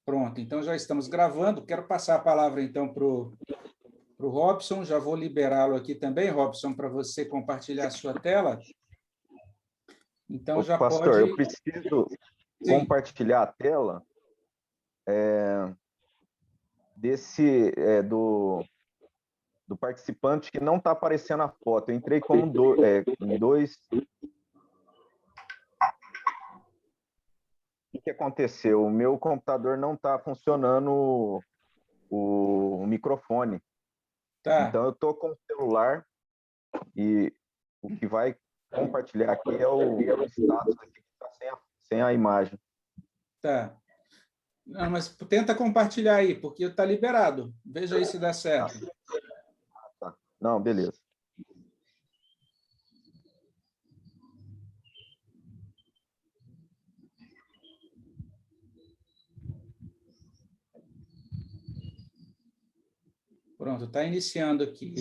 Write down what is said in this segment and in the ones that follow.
Pronto, então já estamos gravando. Quero passar a palavra, então, para o Robson. Já vou liberá-lo aqui também, Robson, para você compartilhar a sua tela. Então, Ô, já pastor, eu pode... preciso Sim. compartilhar a tela do participante que não está aparecendo a foto. Eu entrei como em dois. O que aconteceu? O meu computador não está funcionando o microfone. Tá. Então, eu estou com o celular e o que vai compartilhar aqui é o status aqui que está sem a imagem. Tá. Não, mas tenta compartilhar aí, porque está liberado. Veja aí se dá certo. Tá. Não, beleza. Pronto, está iniciando aqui.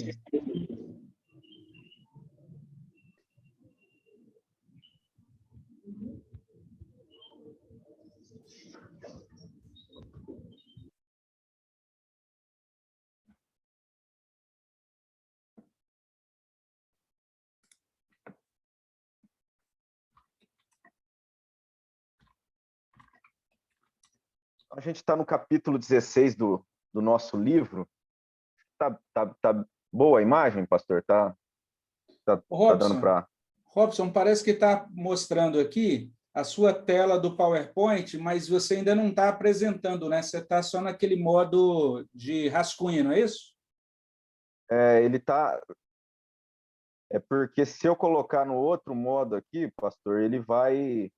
A gente está no capítulo 16 do nosso livro. Tá boa a imagem, pastor? Tá dando para... Robson, parece que está mostrando aqui a sua tela do PowerPoint, mas você ainda não está apresentando, né? Você está só naquele modo de rascunho, não é isso? Ele tá... É porque se eu colocar no outro modo aqui, pastor, ele vai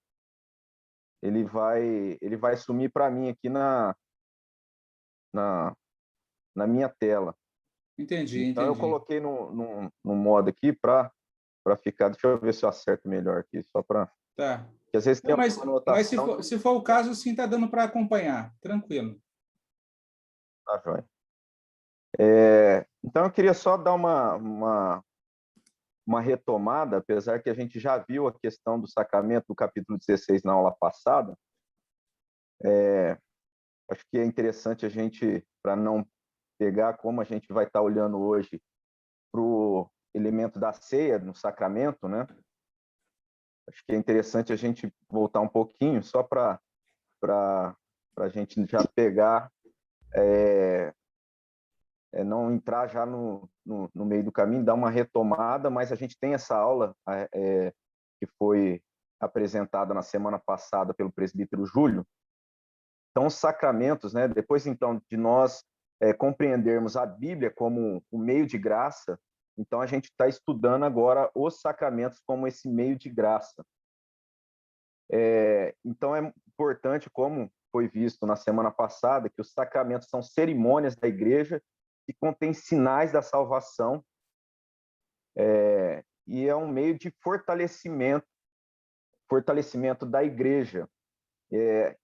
sumir para mim aqui na, na minha tela. Entendi, Então eu entendi. coloquei no modo aqui para ficar. Deixa eu ver se eu acerto melhor aqui, só para... Tá. Porque às vezes tem Não, uma mas anotação. se for o caso, sim, está dando para acompanhar. Tranquilo. Tá, joia. Então eu queria só dar uma retomada, apesar que a gente já viu a questão do sacramento do capítulo 16 na aula passada. Acho que é interessante a gente, para não pegar como a gente vai estar olhando hoje para o elemento da ceia, no sacramento, né? Acho que é interessante a gente voltar um pouquinho, só para a gente já pegar, não entrar já no meio do caminho, dar uma retomada, mas a gente tem essa aula que foi apresentada na semana passada pelo presbítero Júlio. Então, os sacramentos, né? Depois, então, de nós compreendermos a Bíblia como um meio de graça, então a gente está estudando agora os sacramentos como esse meio de graça. Então, é importante, como foi visto na semana passada, que os sacramentos são cerimônias da igreja que contêm sinais da salvação, e é um meio de fortalecimento da igreja.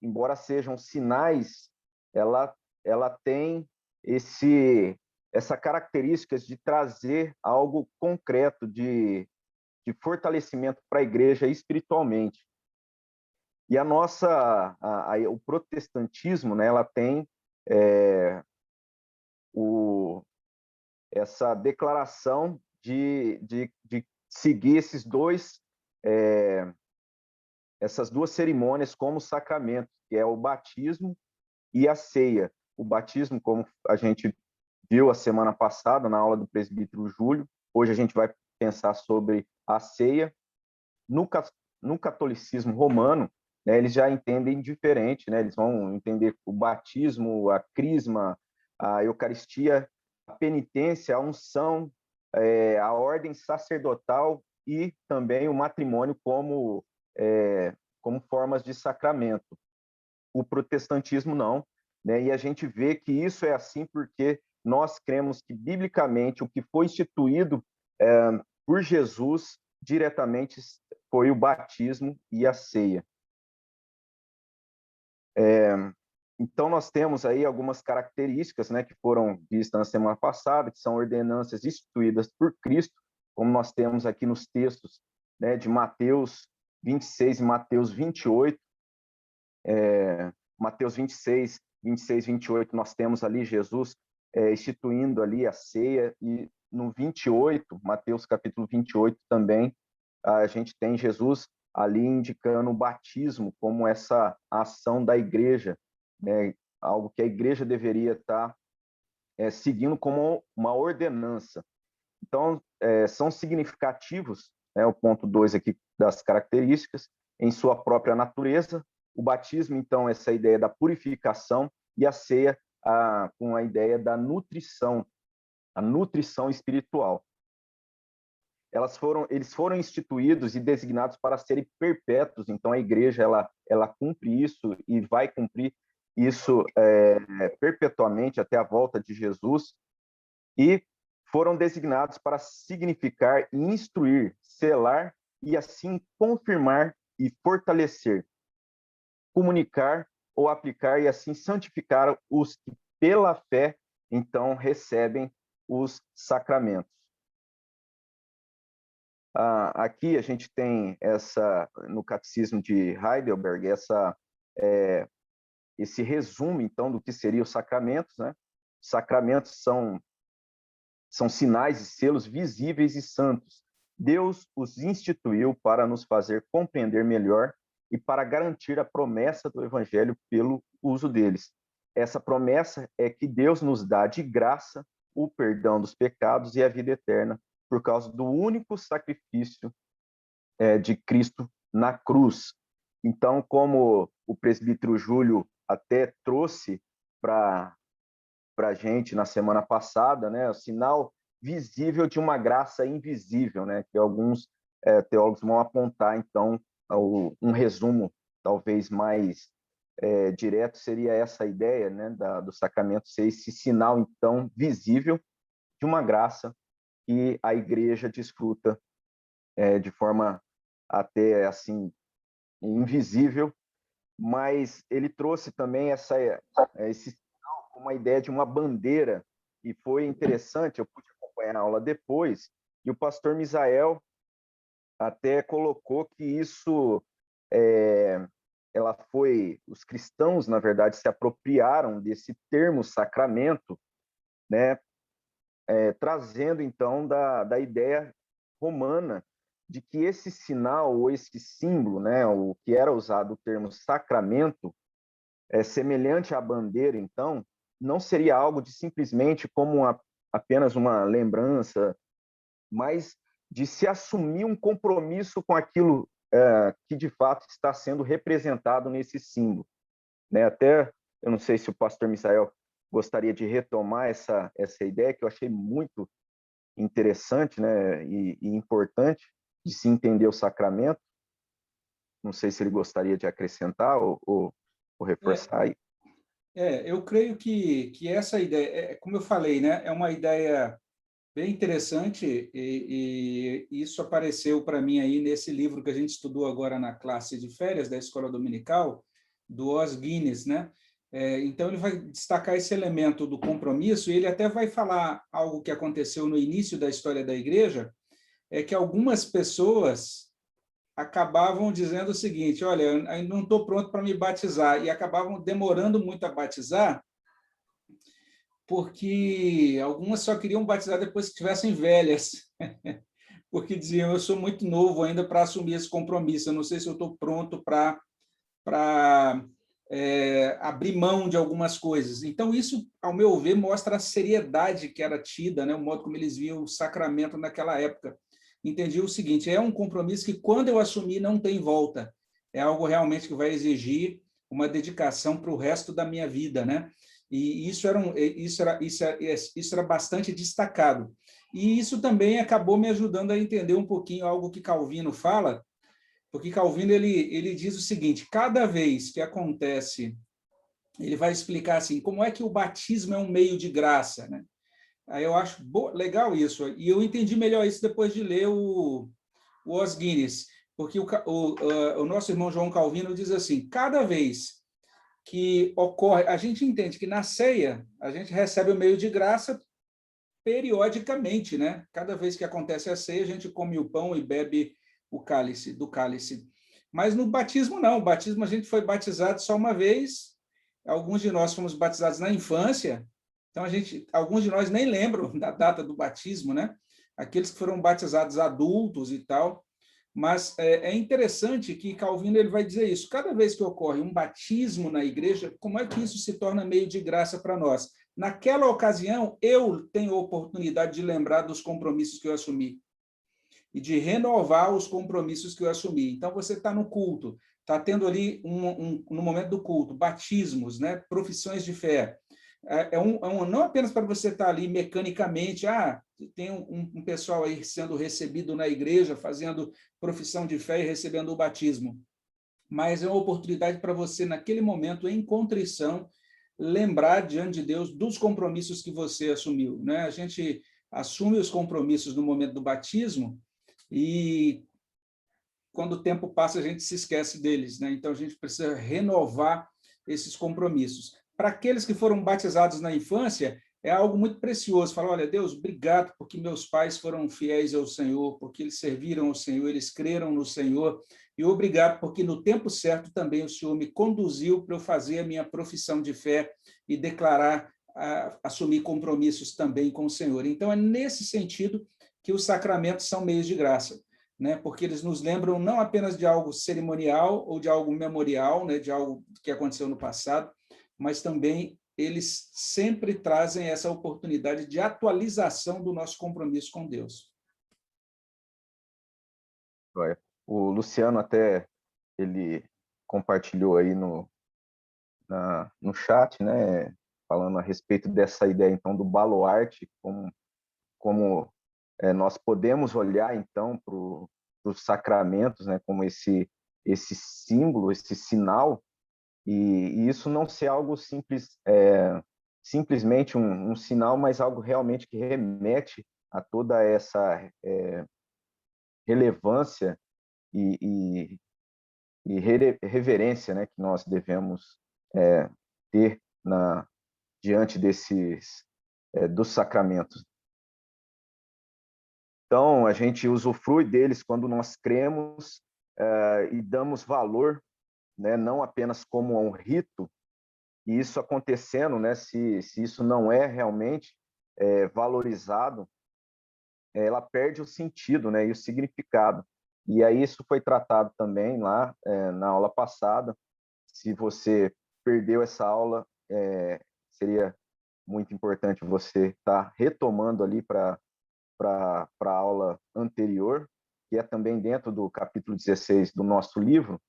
Embora sejam sinais, ela tem essa característica de trazer algo concreto, de fortalecimento para a igreja espiritualmente. E o protestantismo, né, ela tem essa declaração de seguir essas duas cerimônias como sacramento, que é o batismo e a ceia. O batismo, como a gente viu a semana passada na aula do presbítero Júlio, hoje a gente vai pensar sobre a ceia. No catolicismo romano, né, eles já entendem diferente, né? Eles vão entender o batismo, a crisma, a eucaristia, a penitência, a unção, a ordem sacerdotal e também o matrimônio como formas de sacramento. O protestantismo não, né? E a gente vê que isso é assim porque nós cremos que, biblicamente, o que foi instituído por Jesus diretamente foi o batismo e a ceia. Então, nós temos aí algumas características, né, que foram vistas na semana passada, que são ordenanças instituídas por Cristo, como nós temos aqui nos textos, né, de Mateus 26 e Mateus 28. Mateus 26 26, 28, nós temos ali Jesus instituindo ali a ceia, e no 28, Mateus capítulo 28 também, a gente tem Jesus ali indicando o batismo como essa ação da igreja, né? Algo que a igreja deveria estar seguindo como uma ordenança. Então, são significativos, né, o ponto 2 aqui das características, em sua própria natureza. O batismo, então, essa ideia da purificação, e a ceia com a ideia da nutrição, a nutrição espiritual. Eles foram instituídos e designados para serem perpétuos, então a igreja ela cumpre isso e vai cumprir isso perpetuamente até a volta de Jesus, e foram designados para significar e instruir, selar e assim confirmar e fortalecer, comunicar ou aplicar e assim santificar os que pela fé então recebem os sacramentos. Aqui a gente tem no Catecismo de Heidelberg, esse resumo, então, do que seriam os sacramentos, né? Sacramentos são sinais e selos visíveis e santos. Deus os instituiu para nos fazer compreender melhor e para garantir a promessa do Evangelho pelo uso deles. Essa promessa é que Deus nos dá de graça o perdão dos pecados e a vida eterna, por causa do único sacrifício de Cristo na cruz. Então, como o presbítero Júlio até trouxe para a gente na semana passada, né, o sinal visível de uma graça invisível, né, que alguns teólogos vão apontar, então, um resumo talvez mais direto seria essa ideia, né, do sacramento ser esse sinal, então, visível de uma graça que a igreja desfruta de forma até assim invisível, mas ele trouxe também esse sinal como uma ideia de uma bandeira, e foi interessante, eu pude acompanhar a aula depois, e o pastor Misael até colocou que isso os cristãos, na verdade, se apropriaram desse termo sacramento, né, trazendo, então, da ideia romana de que esse sinal, ou esse símbolo, né, o que era usado o termo sacramento, semelhante à bandeira, então, não seria algo de simplesmente como apenas uma lembrança, mas de se assumir um compromisso com aquilo que, de fato, está sendo representado nesse símbolo. Né? Até, eu não sei se o pastor Misael gostaria de retomar essa ideia, que eu achei muito interessante, né, e importante de se entender o sacramento. Não sei se ele gostaria de acrescentar ou reforçar aí. Eu creio que essa ideia, como eu falei, né, é uma ideia bem interessante, e isso apareceu para mim aí nesse livro que a gente estudou agora na classe de férias da Escola Dominical, do Os Guinness, né? Então, ele vai destacar esse elemento do compromisso, e ele até vai falar algo que aconteceu no início da história da igreja, que algumas pessoas acabavam dizendo o seguinte: olha, eu ainda não estou pronto para me batizar, e acabavam demorando muito a batizar, porque algumas só queriam batizar depois que estivessem velhas, porque diziam: eu sou muito novo ainda para assumir esse compromisso, eu não sei se eu estou pronto para abrir mão de algumas coisas. Então, isso, ao meu ver, mostra a seriedade que era tida, né, o modo como eles viam o sacramento naquela época. Entendi o seguinte: é um compromisso que, quando eu assumir, não tem volta. É algo realmente que vai exigir uma dedicação para o resto da minha vida, né? E isso era bastante destacado. E isso também acabou me ajudando a entender um pouquinho algo que Calvino fala, porque Calvino ele diz o seguinte: cada vez que acontece, ele vai explicar assim, como é que o batismo é um meio de graça, né? Aí eu acho legal isso, e eu entendi melhor isso depois de ler o Os Guinness, porque o nosso irmão João Calvino diz assim: cada vez que ocorre, a gente entende que na ceia a gente recebe o meio de graça periodicamente, né? Cada vez que acontece a ceia, a gente come o pão e bebe do cálice. Mas no batismo não, o batismo a gente foi batizado só uma vez, alguns de nós fomos batizados na infância, então alguns de nós nem lembram da data do batismo, né? Aqueles que foram batizados adultos e tal, mas é interessante que Calvino ele vai dizer isso. Cada vez que ocorre um batismo na igreja, como é que isso se torna meio de graça para nós? Naquela ocasião, eu tenho a oportunidade de lembrar dos compromissos que eu assumi e de renovar os compromissos que eu assumi. Então, você está no culto, está tendo ali, no momento do culto, batismos, né? Profissões de fé. Não apenas para você estar ali mecanicamente, tem um pessoal aí sendo recebido na igreja, fazendo profissão de fé e recebendo o batismo, mas é uma oportunidade para você, naquele momento, em contrição, lembrar diante de Deus dos compromissos que você assumiu, né? A gente assume os compromissos no momento do batismo e, quando o tempo passa, a gente se esquece deles, né? Então, a gente precisa renovar esses compromissos. Para aqueles que foram batizados na infância, é algo muito precioso. Falar, olha, Deus, obrigado porque meus pais foram fiéis ao Senhor, porque eles serviram ao Senhor, eles creram no Senhor, e obrigado porque no tempo certo também o Senhor me conduziu para eu fazer a minha profissão de fé e declarar, assumir compromissos também com o Senhor. Então, é nesse sentido que os sacramentos são meios de graça, né? Porque eles nos lembram não apenas de algo cerimonial ou de algo memorial, né? De algo que aconteceu no passado, mas também eles sempre trazem essa oportunidade de atualização do nosso compromisso com Deus. O Luciano até ele compartilhou aí no chat, né, falando a respeito dessa ideia então do baluarte, como nós podemos olhar então para os sacramentos, né, como esse símbolo, esse sinal, e isso não ser algo simplesmente um sinal, mas algo realmente que remete a toda essa relevância e reverência, né, que nós devemos ter diante dos sacramentos. Então, a gente usufrui deles quando nós cremos e damos valor, né, não apenas como a um rito, e isso acontecendo, né, se isso não é realmente valorizado, ela perde o sentido, né, e o significado. E aí isso foi tratado também lá na aula passada. Se você perdeu essa aula, seria muito importante você estar retomando ali para a aula anterior, que é também dentro do capítulo 16 do nosso livro.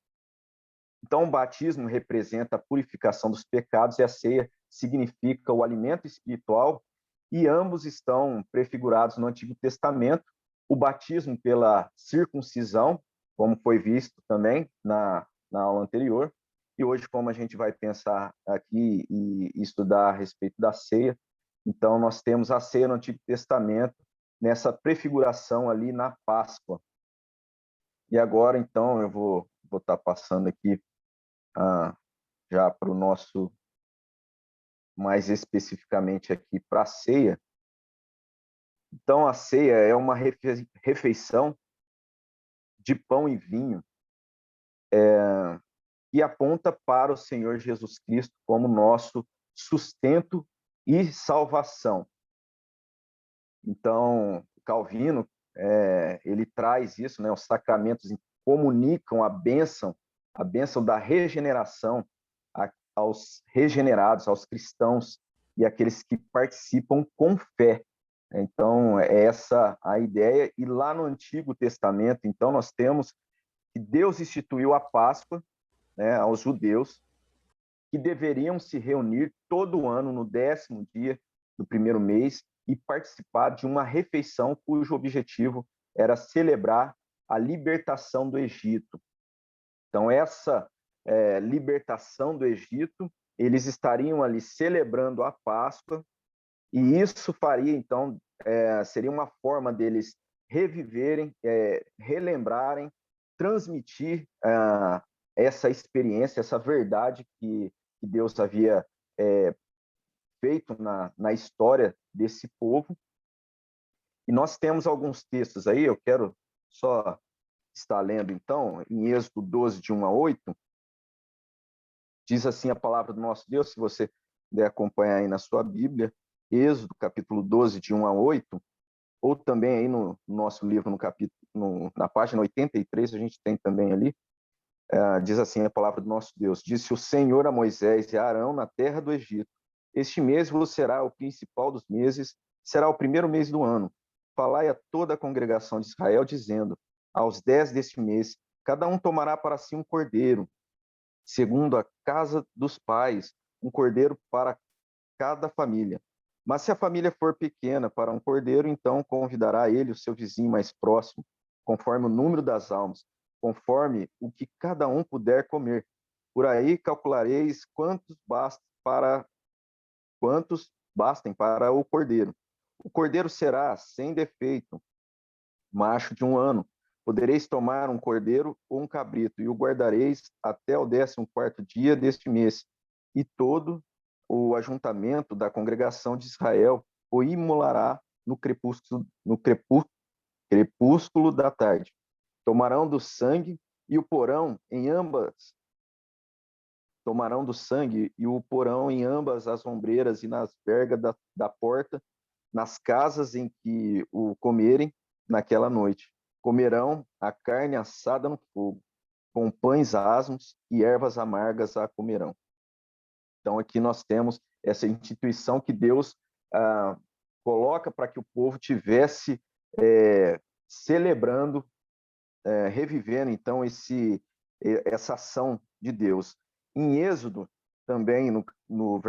Então, o batismo representa a purificação dos pecados e a ceia significa o alimento espiritual, e ambos estão prefigurados no Antigo Testamento. O batismo pela circuncisão, como foi visto também na aula anterior, e hoje, como a gente vai pensar aqui e estudar a respeito da ceia, então nós temos a ceia no Antigo Testamento, nessa prefiguração ali na Páscoa. E agora, então, eu vou estar passando aqui já para o nosso, mais especificamente aqui para a ceia. Então, a ceia é uma refeição de pão e vinho que aponta para o Senhor Jesus Cristo como nosso sustento e salvação. Então, Calvino, ele traz isso, né? Os sacramentos comunicam a bênção da regeneração aos regenerados, aos cristãos e aqueles que participam com fé. Então, é essa a ideia. E lá no Antigo Testamento, então, nós temos que Deus instituiu a Páscoa, né, aos judeus, que deveriam se reunir todo ano no 10º dia do primeiro mês e participar de uma refeição cujo objetivo era celebrar a libertação do Egito. Então, essa libertação do Egito, eles estariam ali celebrando a Páscoa, e isso faria, então, seria uma forma deles reviverem, relembrarem, transmitir essa experiência, essa verdade que Deus havia feito na história desse povo. E nós temos alguns textos aí, eu quero só estar lendo, então, em Êxodo 12, de 1 a 8, Diz assim a palavra do nosso Deus, se você puder acompanhar aí na sua Bíblia, Êxodo, capítulo 12, de 1 a 8, ou também aí no nosso livro, na página 83, a gente tem também ali, diz assim a palavra do nosso Deus: disse o Senhor a Moisés e a Arão na terra do Egito: este mês vos será o principal dos meses, será o primeiro mês do ano. Falai a toda a congregação de Israel, dizendo: aos 10 deste mês, cada um tomará para si um cordeiro, segundo a casa dos pais, um cordeiro para cada família. Mas se a família for pequena para um cordeiro, então convidará ele o seu vizinho mais próximo, conforme o número das almas, conforme o que cada um puder comer. Por aí calculareis quantos bastem para o cordeiro. O cordeiro será sem defeito, macho de 1 ano. Podereis tomar um cordeiro ou um cabrito, e o guardareis até o 14º dia deste mês. E todo o ajuntamento da congregação de Israel o imolará no crepúsculo da tarde. Tomarão do sangue e o porão em ambas tomarão do sangue e o porão em ambas as ombreiras e nas vergas da porta, nas casas em que o comerem naquela noite. Comerão a carne assada no fogo, com pães asmos e ervas amargas a comerão. Então, aqui nós temos essa instituição que Deus coloca para que o povo tivesse celebrando, revivendo, então, essa ação de Deus. Em Êxodo, também, no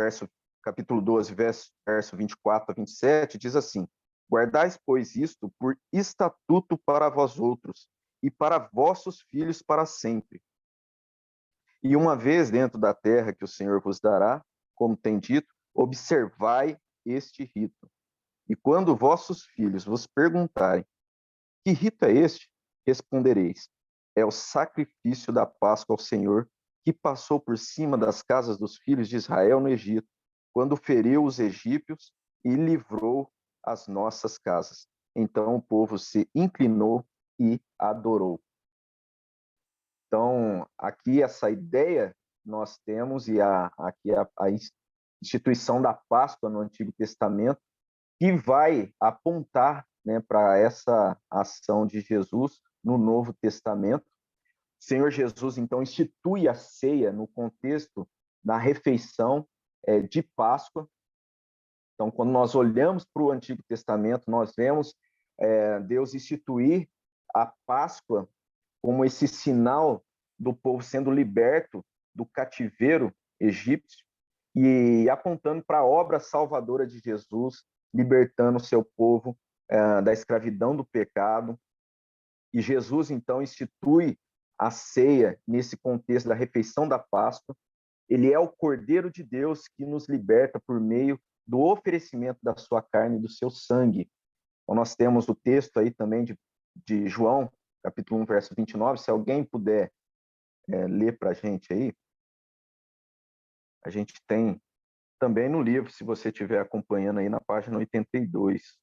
capítulo 12, verso 24 a 27, diz assim: guardais, pois, isto por estatuto para vós outros, e para vossos filhos para sempre. E uma vez dentro da terra que o Senhor vos dará, como tem dito, observai este rito. E quando vossos filhos vos perguntarem: que rito é este? Respondereis: é o sacrifício da Páscoa ao Senhor, que passou por cima das casas dos filhos de Israel no Egito, quando feriu os egípcios e livrou as nossas casas. Então o povo se inclinou e adorou. Então, aqui essa ideia nós temos, e aqui a instituição da Páscoa no Antigo Testamento, que vai apontar, né, para essa ação de Jesus no Novo Testamento. O Senhor Jesus, então, institui a ceia no contexto da refeição de Páscoa. Então, quando nós olhamos para o Antigo Testamento, nós vemos Deus instituir a Páscoa como esse sinal do povo sendo liberto do cativeiro egípcio e apontando para a obra salvadora de Jesus, libertando o seu povo da escravidão do pecado. E Jesus, então, institui a ceia nesse contexto da refeição da Páscoa. Ele é o Cordeiro de Deus que nos liberta por meio do oferecimento da sua carne e do seu sangue. Então, nós temos o texto aí também de João, capítulo 1, verso 29. Se alguém puder ler para a gente aí. A gente tem também no livro, se você estiver acompanhando aí na página 82.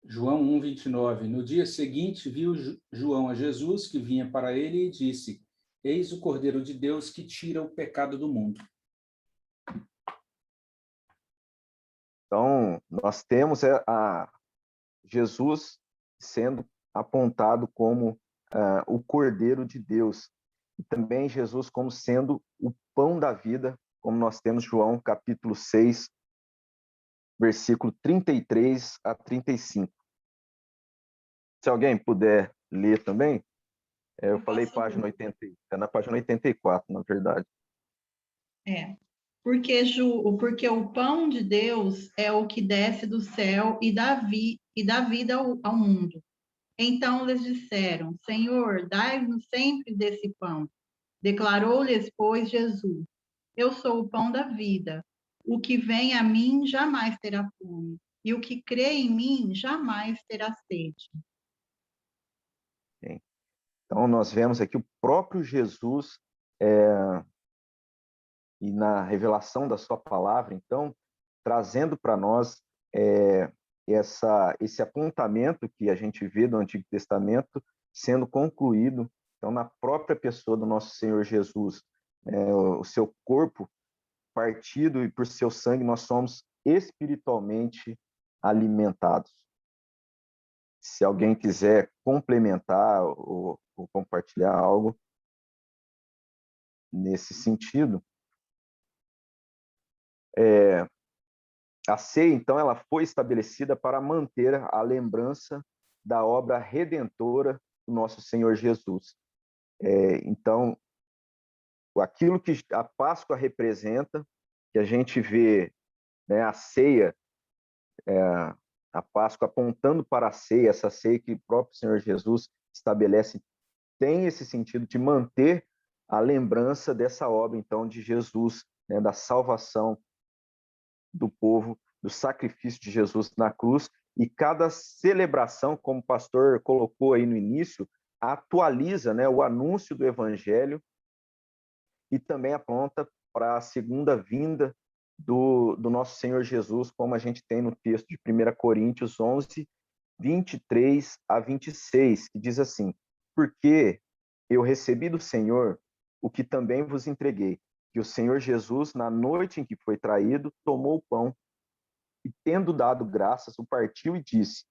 João 1, 29. No dia seguinte, viu João a Jesus, que vinha para ele, e disse: eis o Cordeiro de Deus que tira o pecado do mundo. Então, nós temos Jesus sendo apontado como o Cordeiro de Deus. E também Jesus como sendo o pão da vida, como nós temos João capítulo 6, versículo 33 a 35. Se alguém puder ler também, eu falei página 80, na página 84, na verdade. Porque o pão de Deus é o que desce do céu e dá vida ao mundo. Então lhes disseram: Senhor, dai-nos sempre desse pão. Declarou-lhes, pois, Jesus: eu sou o pão da vida. O que vem a mim jamais terá fome, e o que crê em mim jamais terá sede. Sim. Então, nós vemos aqui o próprio Jesus, e na revelação da sua palavra, então, trazendo para nós esse apontamento que a gente vê do Antigo Testamento sendo concluído, então, na própria pessoa do nosso Senhor Jesus, o seu corpo partido e por seu sangue nós somos espiritualmente alimentados. Se alguém quiser complementar ou compartilhar algo nesse sentido, a ceia, então, ela foi estabelecida para manter a lembrança da obra redentora do nosso Senhor Jesus. Então, aquilo que a Páscoa representa, que a gente vê, né, a ceia, a Páscoa apontando para a ceia, essa ceia que o próprio Senhor Jesus estabelece, tem esse sentido de manter a lembrança dessa obra, então, de Jesus, né, da salvação do povo, do sacrifício de Jesus na cruz, e cada celebração, como o pastor colocou aí no início, atualiza, né, o anúncio do evangelho e também aponta para a segunda vinda do nosso Senhor Jesus, como a gente tem no texto de 1 Coríntios 11, 23 a 26, que diz assim: porque eu recebi do Senhor o que também vos entreguei, que o Senhor Jesus, na noite em que foi traído, tomou o pão e, tendo dado graças, o partiu e disse: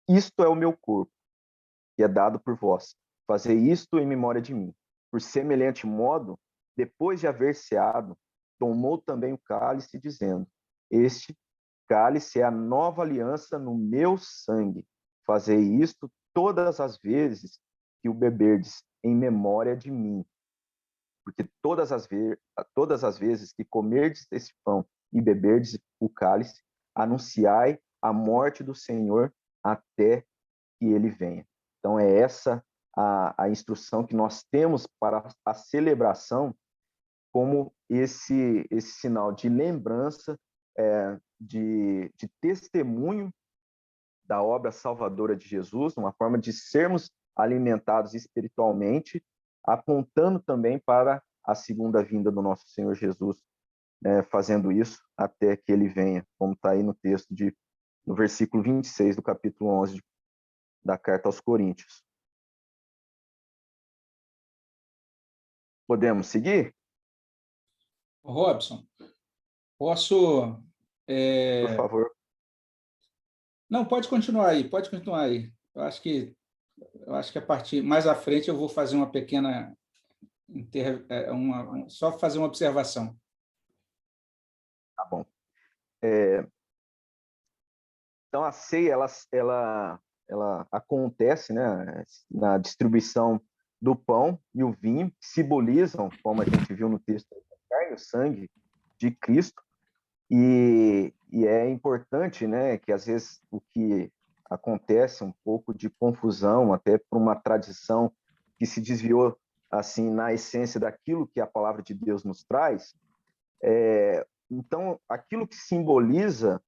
isto é o meu corpo, que é dado por vós. Fazei isto em memória de mim. Por semelhante modo, depois de haver ceado, tomou também o cálice, dizendo: este cálice é a nova aliança no meu sangue. Fazei isto todas as vezes que o beberdes, em memória de mim. Porque todas as vezes que comerdes esse pão e beberdes o cálice, anunciai a morte do Senhor até que ele venha. Então, é essa a instrução que nós temos para a celebração, como esse sinal de lembrança, de testemunho da obra salvadora de Jesus, uma forma de sermos alimentados espiritualmente, apontando também para a segunda vinda do nosso Senhor Jesus, fazendo isso até que ele venha, como está aí no texto, no versículo 26 do capítulo 11 da carta aos Coríntios. Podemos seguir? Robson, posso... Por favor. Não, pode continuar aí, pode continuar aí. Eu acho que a partir mais à frente eu vou fazer uma pequena só fazer uma observação. Tá bom. Então a ceia ela acontece, né, na distribuição do pão e o vinho, que simbolizam, como a gente viu no texto, a carne e o sangue de Cristo. E é importante, né, que às vezes o que acontece um pouco de confusão, até por uma tradição que se desviou assim na essência daquilo que a palavra de Deus nos traz. Então, aquilo que simboliza,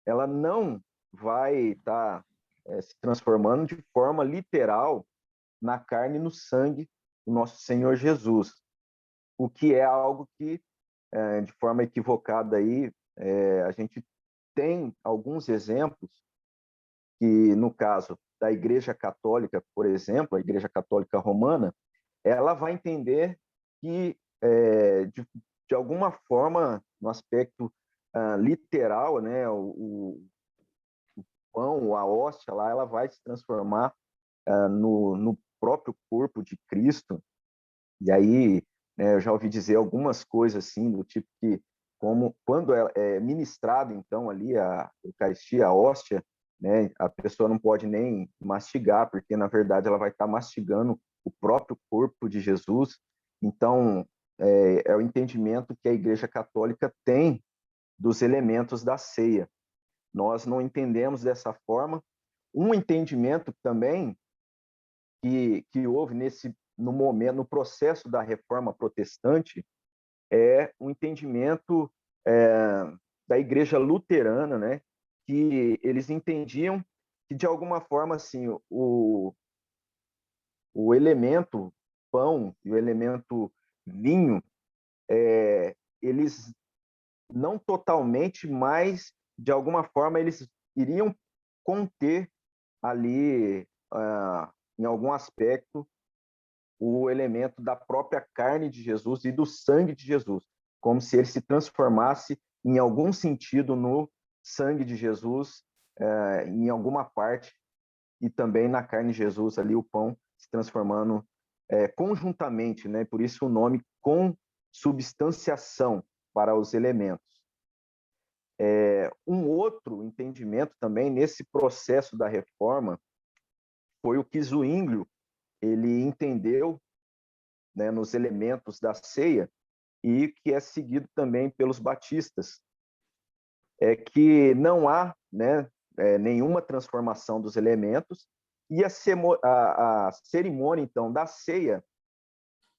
ela não vai estar se transformando de forma literal na carne e no sangue do nosso Senhor Jesus, o que é algo que de forma equivocada aí, a gente tem alguns exemplos que, no caso da Igreja Católica, por exemplo, a Igreja Católica Romana, ela vai entender que, de alguma forma, no aspecto literal, né, o pão, a hóstia lá, ela vai se transformar no próprio corpo de Cristo. E aí, eu já ouvi dizer algumas coisas assim, do tipo que, como quando é ministrado, então, ali a Eucaristia, a hóstia, né, a pessoa não pode nem mastigar, porque, na verdade, ela vai estar mastigando o próprio corpo de Jesus. Então, é o entendimento que a Igreja Católica tem dos elementos da ceia. Nós não entendemos dessa forma. Um entendimento também que houve no momento, no processo da Reforma Protestante, é um entendimento da Igreja Luterana, né, que eles entendiam que, de alguma forma, assim, o elemento pão e o elemento vinho, eles não totalmente, mas de alguma forma, eles iriam conter ali, em algum aspecto, o elemento da própria carne de Jesus e do sangue de Jesus, como se ele se transformasse, em algum sentido, no sangue de Jesus, em alguma parte, e também na carne de Jesus, ali o pão se transformando conjuntamente, né? Por isso o nome consubstanciação para os elementos. Um outro entendimento também nesse processo da reforma foi o que Zwinglio ele entendeu, né, nos elementos da ceia, e que é seguido também pelos batistas, é que não há, né, nenhuma transformação dos elementos, e a cerimônia, então, da ceia,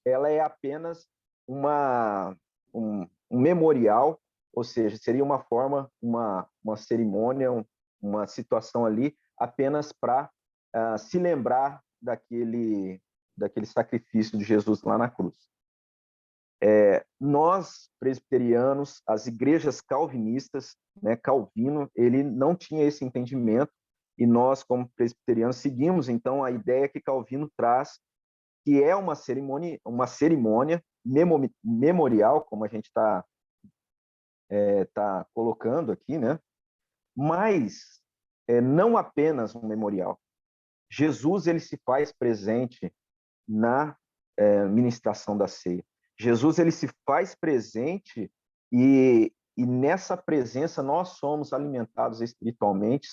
ela é apenas um memorial, ou seja, seria uma forma, uma cerimônia, uma situação ali, apenas para se lembrar daquele sacrifício de Jesus lá na cruz. Nós, presbiterianos, as igrejas calvinistas, né, Calvino, ele não tinha esse entendimento, e nós, como presbiterianos, seguimos, então, a ideia que Calvino traz, que é uma cerimônia memorial, como a gente está colocando aqui, né? Mas não apenas um memorial. Jesus ele se faz presente na ministração da ceia. Jesus ele se faz presente e nessa presença nós somos alimentados espiritualmente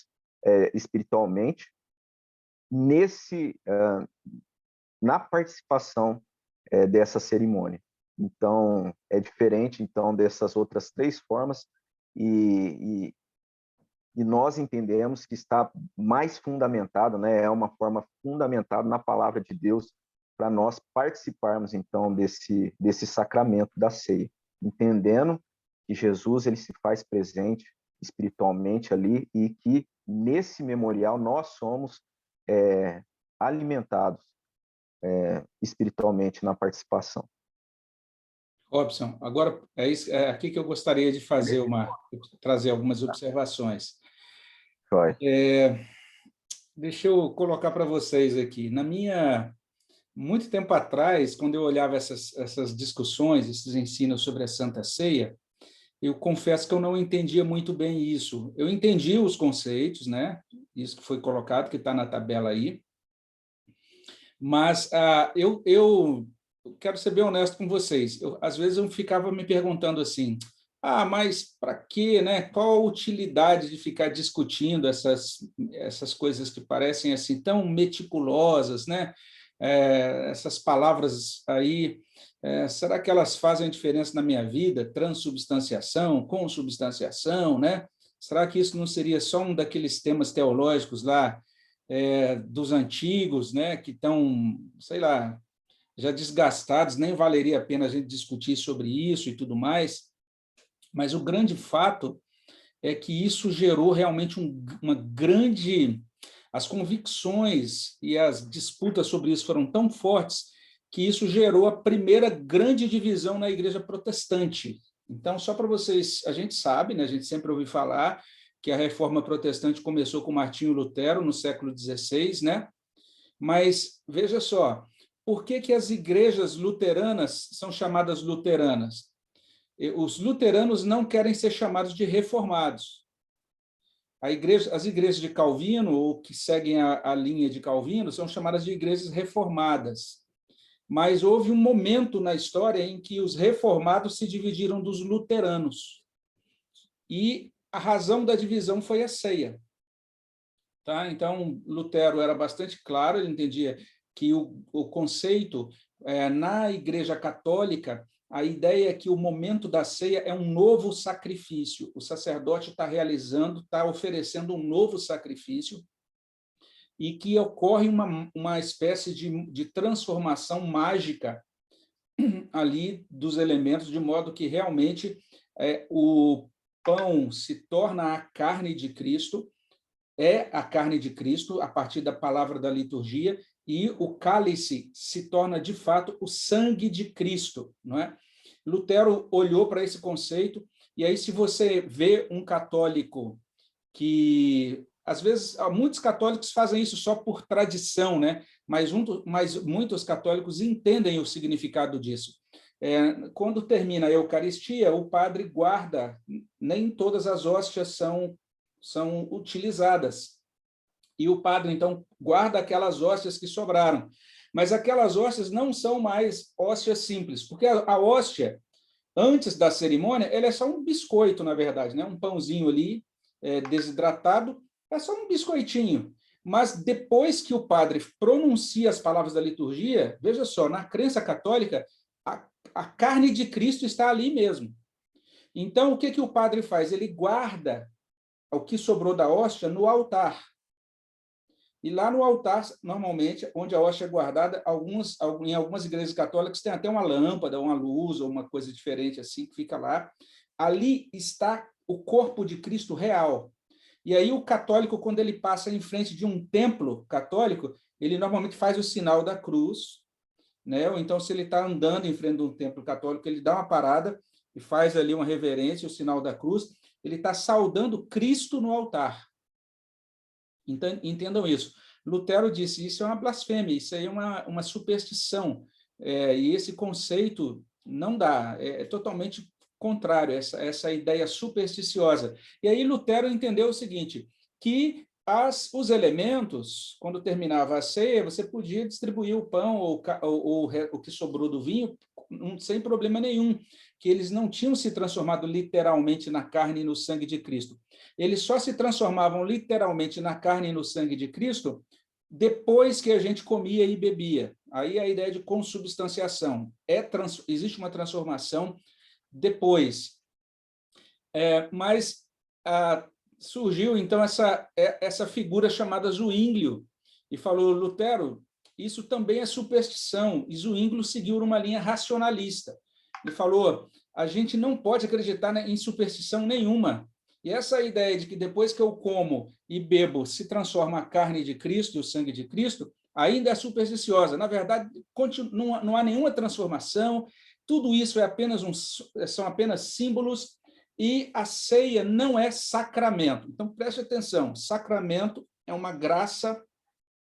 na participação dessa cerimônia. Então, é diferente então dessas outras três formas, e nós entendemos que está mais fundamentado, né, é uma forma fundamentada na palavra de Deus, para nós participarmos então desse sacramento da ceia, entendendo que Jesus ele se faz presente espiritualmente ali, e que nesse memorial nós somos alimentados espiritualmente na participação. Robson, agora é aqui que eu gostaria de trazer algumas observações. Deixa eu colocar para vocês aqui. Muito tempo atrás, quando eu olhava essas discussões, esses ensinos sobre a Santa Ceia, eu confesso que eu não entendia muito bem isso. Eu entendi os conceitos, né? Isso que foi colocado, que está na tabela aí, mas eu quero ser bem honesto com vocês. Às vezes eu ficava me perguntando assim, mas para quê, né? Qual a utilidade de ficar discutindo essas coisas que parecem assim tão meticulosas, né? Essas palavras aí, será que elas fazem diferença na minha vida? Transubstanciação, consubstanciação, né? Será que isso não seria só um daqueles temas teológicos lá dos antigos, né? Que estão, sei lá, já desgastados, nem valeria a pena a gente discutir sobre isso e tudo mais? Mas o grande fato é que isso gerou realmente uma grande... As convicções e as disputas sobre isso foram tão fortes que isso gerou a primeira grande divisão na igreja protestante. Então, só para vocês... A gente sabe, né, a gente sempre ouviu falar que a reforma protestante começou com Martinho Lutero no século XVI, né? Mas, veja só, por que as igrejas luteranas são chamadas luteranas? Os luteranos não querem ser chamados de reformados. As igrejas de Calvino, ou que seguem a linha de Calvino, são chamadas de igrejas reformadas. Mas houve um momento na história em que os reformados se dividiram dos luteranos. E a razão da divisão foi a ceia. Tá? Então, Lutero era bastante claro, ele entendia que o conceito, na Igreja Católica, a ideia é que o momento da ceia é um novo sacrifício. O sacerdote está oferecendo um novo sacrifício, e que ocorre uma espécie de transformação mágica ali dos elementos, de modo que realmente o pão se torna a carne de Cristo, é a carne de Cristo, a partir da palavra da liturgia, e o cálice se torna, de fato, o sangue de Cristo, não é? Lutero olhou para esse conceito E aí, se você vê um católico que, às vezes, muitos católicos fazem isso só por tradição, né? Mas muitos católicos entendem o significado disso. Quando termina a Eucaristia, o padre guarda, nem todas as hóstias são utilizadas. E o padre, então, guarda aquelas hóstias que sobraram. Mas aquelas hóstias não são mais hóstias simples, porque a hóstia, antes da cerimônia, ela é só um biscoito, na verdade, né? Um pãozinho ali, desidratado, é só um biscoitinho. Mas depois que o padre pronuncia as palavras da liturgia, veja só, na crença católica, a carne de Cristo está ali mesmo. Então, o que o padre faz? Ele guarda o que sobrou da hóstia no altar. E lá no altar, normalmente, onde a hóstia é guardada, em algumas igrejas católicas tem até uma lâmpada, uma luz, ou uma coisa diferente assim, que fica lá. Ali está o corpo de Cristo real. E aí o católico, quando ele passa em frente de um templo católico, ele normalmente faz o sinal da cruz, né? Ou então, se ele está andando em frente de um templo católico, ele dá uma parada e faz ali uma reverência, o sinal da cruz, ele está saudando Cristo no altar. Então, entendam isso. Lutero disse, isso é uma blasfêmia, isso aí é uma superstição, e esse conceito não dá, é totalmente contrário, essa ideia supersticiosa. E aí Lutero entendeu o seguinte, que os elementos, quando terminava a ceia, você podia distribuir o pão ou o que sobrou do vinho sem problema nenhum, que eles não tinham se transformado literalmente na carne e no sangue de Cristo. Eles só se transformavam literalmente na carne e no sangue de Cristo depois que a gente comia e bebia. Aí a ideia de consubstanciação. Existe uma transformação depois. Mas surgiu, então, essa figura chamada Zwinglio, e falou, Lutero, isso também é superstição, e Zwinglio seguiu uma linha racionalista. Ele falou, a gente não pode acreditar em superstição nenhuma. E essa ideia de que depois que eu como e bebo se transforma a carne de Cristo e o sangue de Cristo, ainda é supersticiosa. Na verdade, não há nenhuma transformação, tudo isso são apenas símbolos, e a ceia não é sacramento. Então, preste atenção, sacramento é uma graça,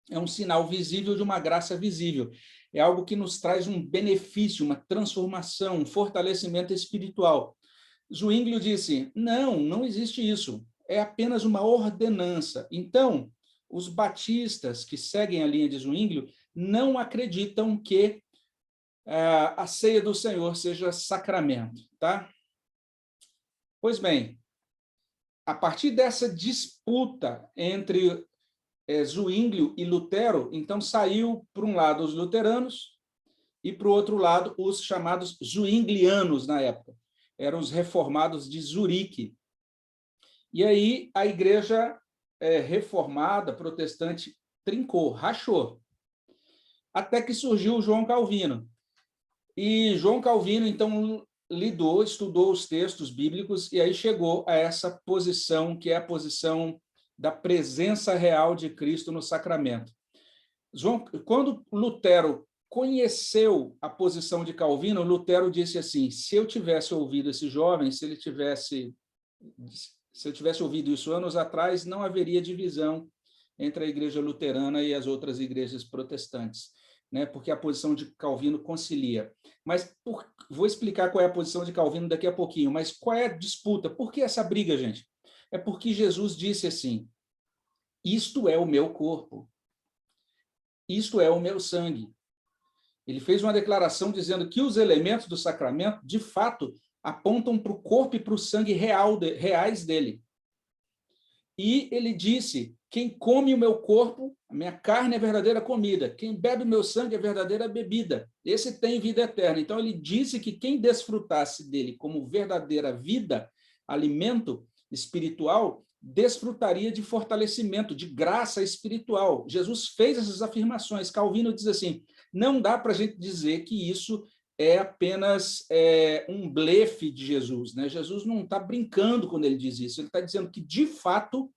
é um sinal visível de uma graça visível. É algo que nos traz um benefício, uma transformação, um fortalecimento espiritual. Zwinglio disse, não existe isso, é apenas uma ordenança. Então, os batistas que seguem a linha de Zwinglio não acreditam que a ceia do Senhor seja sacramento, tá? Pois bem, a partir dessa disputa entre Zwinglio e Lutero, então saiu, por um lado, os luteranos e, por outro lado, os chamados zwinglianos na época. Eram os reformados de Zurique. E aí a igreja reformada, protestante, trincou, rachou. Até que surgiu João Calvino. E João Calvino, então, estudou os textos bíblicos e aí chegou a essa posição, que é a posição da presença real de Cristo no sacramento. Quando Lutero conheceu a posição de Calvino, Lutero disse assim, se eu tivesse ouvido esse jovem, se eu tivesse ouvido isso anos atrás, não haveria divisão entre a igreja luterana e as outras igrejas protestantes, né? Porque a posição de Calvino concilia. Mas vou explicar qual é a posição de Calvino daqui a pouquinho, mas qual é a disputa? Por que essa briga, gente? É porque Jesus disse assim, isto é o meu corpo, isto é o meu sangue. Ele fez uma declaração dizendo que os elementos do sacramento, de fato, apontam para o corpo e para o sangue reais dele. E ele disse, quem come o meu corpo, a minha carne é verdadeira comida, quem bebe o meu sangue é verdadeira bebida. Esse tem vida eterna. Então, ele disse que quem desfrutasse dele como verdadeira vida, alimento espiritual, desfrutaria de fortalecimento, de graça espiritual. Jesus fez essas afirmações. Calvino diz assim, não dá para a gente dizer que isso é apenas um blefe de Jesus, né? Jesus não está brincando quando ele diz isso, ele está dizendo que, de fato,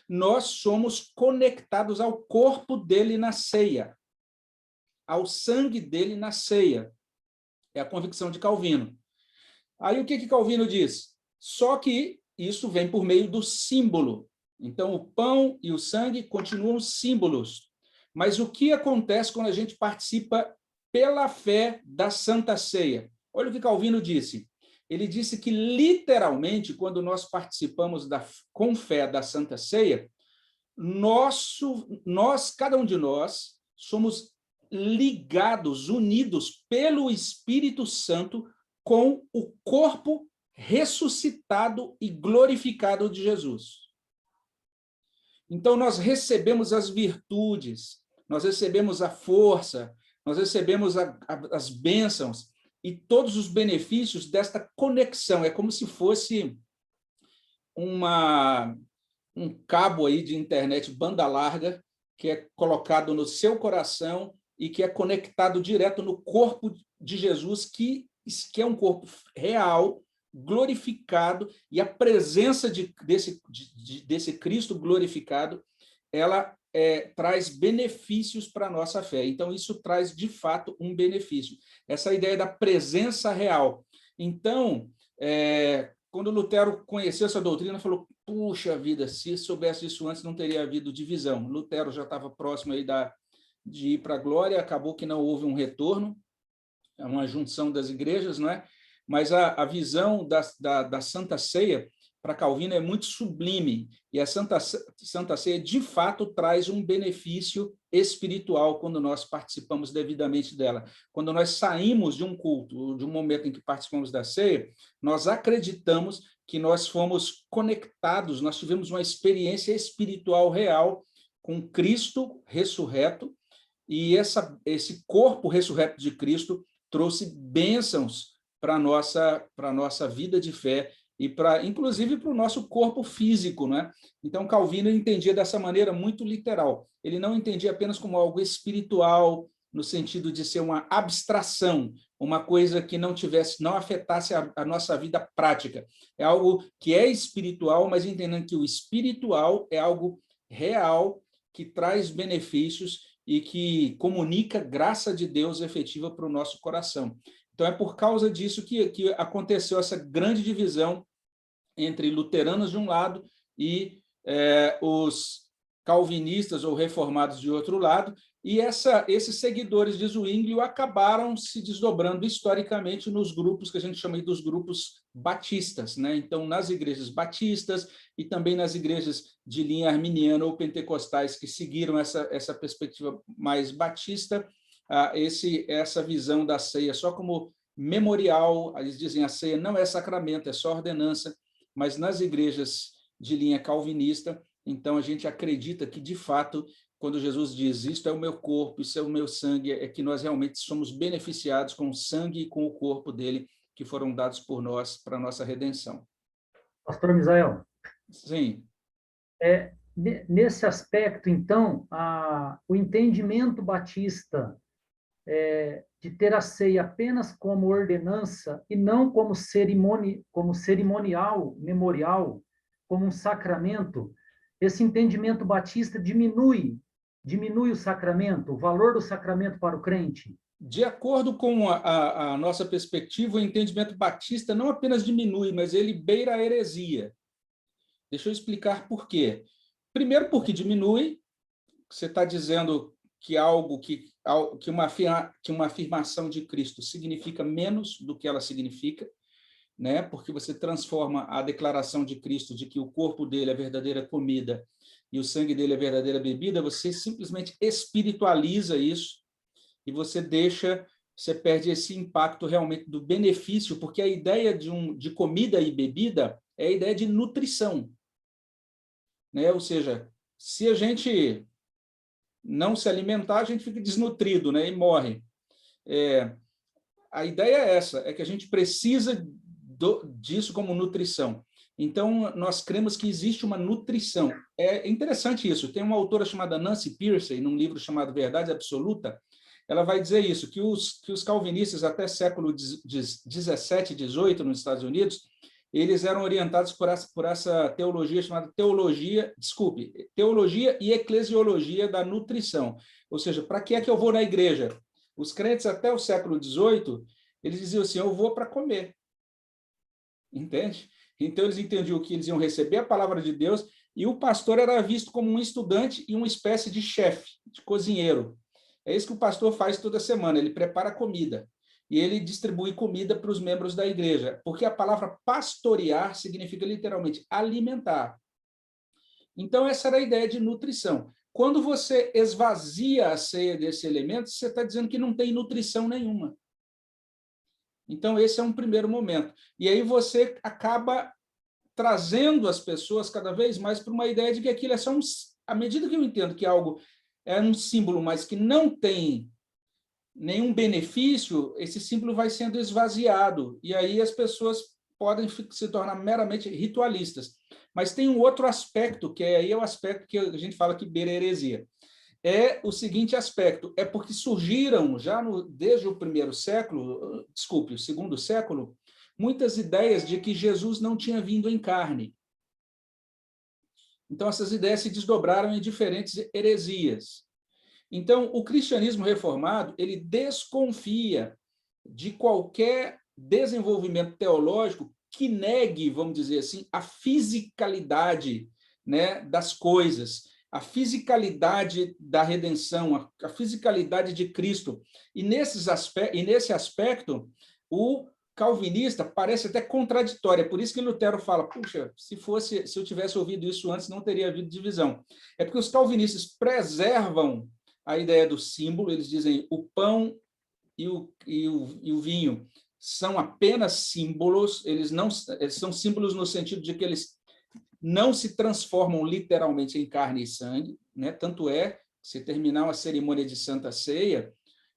nós somos conectados ao corpo dele na ceia, ao sangue dele na ceia. É a convicção de Calvino. Aí o que Calvino diz? Só que isso vem por meio do símbolo. Então, o pão e o sangue continuam símbolos. Mas o que acontece quando a gente participa pela fé da Santa Ceia? Olha o que Calvino disse. Ele disse que, literalmente, quando nós participamos com fé da Santa Ceia, cada um de nós, somos ligados, unidos pelo Espírito Santo com o corpo ressuscitado e glorificado de Jesus. Então, nós recebemos as virtudes, nós recebemos a força, nós recebemos as bênçãos e todos os benefícios desta conexão. É como se fosse um cabo aí de internet banda larga que é colocado no seu coração e que é conectado direto no corpo de Jesus, que é um corpo real, glorificado, e a presença desse Cristo glorificado, ela traz benefícios para a nossa fé. Então, isso traz, de fato, um benefício. Essa ideia da presença real. Então, quando Lutero conheceu essa doutrina, falou, puxa vida, se soubesse isso antes, não teria havido divisão. Lutero já estava próximo aí de ir para a glória, acabou que não houve um retorno, é uma junção das igrejas, não é? Mas a visão da Santa Ceia, para Calvino, é muito sublime, e a Santa Ceia, de fato, traz um benefício espiritual quando nós participamos devidamente dela. Quando nós saímos de um culto, de um momento em que participamos da ceia, nós acreditamos que nós fomos conectados, nós tivemos uma experiência espiritual real com Cristo ressurreto, e esse corpo ressurreto de Cristo trouxe bênçãos para a nossa vida de fé e inclusive para o nosso corpo físico, né? Então, Calvino entendia dessa maneira muito literal. Ele não entendia apenas como algo espiritual, no sentido de ser uma abstração, uma coisa que não afetasse a nossa vida prática. É algo que é espiritual, mas entendendo que o espiritual é algo real, que traz benefícios e que comunica graça de Deus efetiva para o nosso coração. Então, é por causa disso que aconteceu essa grande divisão entre luteranos de um lado e os calvinistas ou reformados de outro lado, e esses seguidores de Zwinglio acabaram se desdobrando historicamente nos grupos que a gente chama dos grupos batistas, né? Então, nas igrejas batistas e também nas igrejas de linha arminiana ou pentecostais que seguiram essa perspectiva mais batista, essa visão da ceia só como memorial. Eles dizem a ceia não é sacramento, é só ordenança, mas nas igrejas de linha calvinista, então a gente acredita que, de fato, quando Jesus diz, isto é o meu corpo, isso é o meu sangue, é que nós realmente somos beneficiados com o sangue e com o corpo dele, que foram dados por nós para a nossa redenção. Pastor Misael. Sim. Nesse aspecto, então, o entendimento batista de ter a ceia apenas como ordenança e não como cerimonial, memorial, como um sacramento, esse entendimento batista diminui o sacramento, o valor do sacramento para o crente? De acordo com a nossa perspectiva, o entendimento batista não apenas diminui, mas ele beira a heresia. Deixa eu explicar por quê. Primeiro, porque diminui. Você está dizendo que uma afirmação de Cristo significa menos do que ela significa, né? Porque você transforma a declaração de Cristo de que o corpo dele é a verdadeira comida e o sangue dele é a verdadeira bebida, você simplesmente espiritualiza isso e você perde esse impacto realmente do benefício, porque a ideia de comida e bebida é a ideia de nutrição, né? Ou seja, se a gente não se alimentar, a gente fica desnutrido, né? E morre. A ideia é essa, é que a gente precisa disso como nutrição. Então, nós cremos que existe uma nutrição. É interessante isso. Tem uma autora chamada Nancy Pearcey, num livro chamado Verdade Absoluta, ela vai dizer isso, que os calvinistas até século XVII, XVIII, nos Estados Unidos, eles eram orientados por essa teologia chamada teologia e eclesiologia da nutrição. Ou seja, para que é que eu vou na igreja? Os crentes até o século XVIII, eles diziam assim, eu vou para comer. Entende? Então, eles entendiam que eles iam receber a palavra de Deus, e o pastor era visto como um estudante e uma espécie de chefe, de cozinheiro. É isso que o pastor faz toda semana, ele prepara comida, e ele distribui comida para os membros da igreja, porque a palavra pastorear significa literalmente alimentar. Então, essa era a ideia de nutrição. Quando você esvazia a ceia desse elemento, você está dizendo que não tem nutrição nenhuma. Então, esse é um primeiro momento. E aí você acaba trazendo as pessoas cada vez mais para uma ideia de que aquilo é só um... À medida que eu entendo que algo é um símbolo, mas que não tem nenhum benefício, esse símbolo vai sendo esvaziado. E aí as pessoas podem se tornar meramente ritualistas. Mas tem um outro aspecto, que aí é o aspecto que a gente fala que beira heresia. É o seguinte aspecto, é porque surgiram já desde o primeiro século, desculpe, o segundo século, muitas ideias de que Jesus não tinha vindo em carne. Então, essas ideias se desdobraram em diferentes heresias. Então, o cristianismo reformado, ele desconfia de qualquer desenvolvimento teológico que negue, vamos dizer assim, a fisicalidade, né, das coisas, a fisicalidade da redenção, a fisicalidade de Cristo. E nesse aspecto, o calvinista parece até contraditório. É por isso que Lutero fala, puxa, se eu tivesse ouvido isso antes, não teria havido divisão. É porque os calvinistas preservam a ideia do símbolo, eles dizem o pão e o vinho são apenas símbolos, eles são símbolos no sentido de que eles não se transformam literalmente em carne e sangue, né? Tanto é que, se terminar uma cerimônia de Santa Ceia,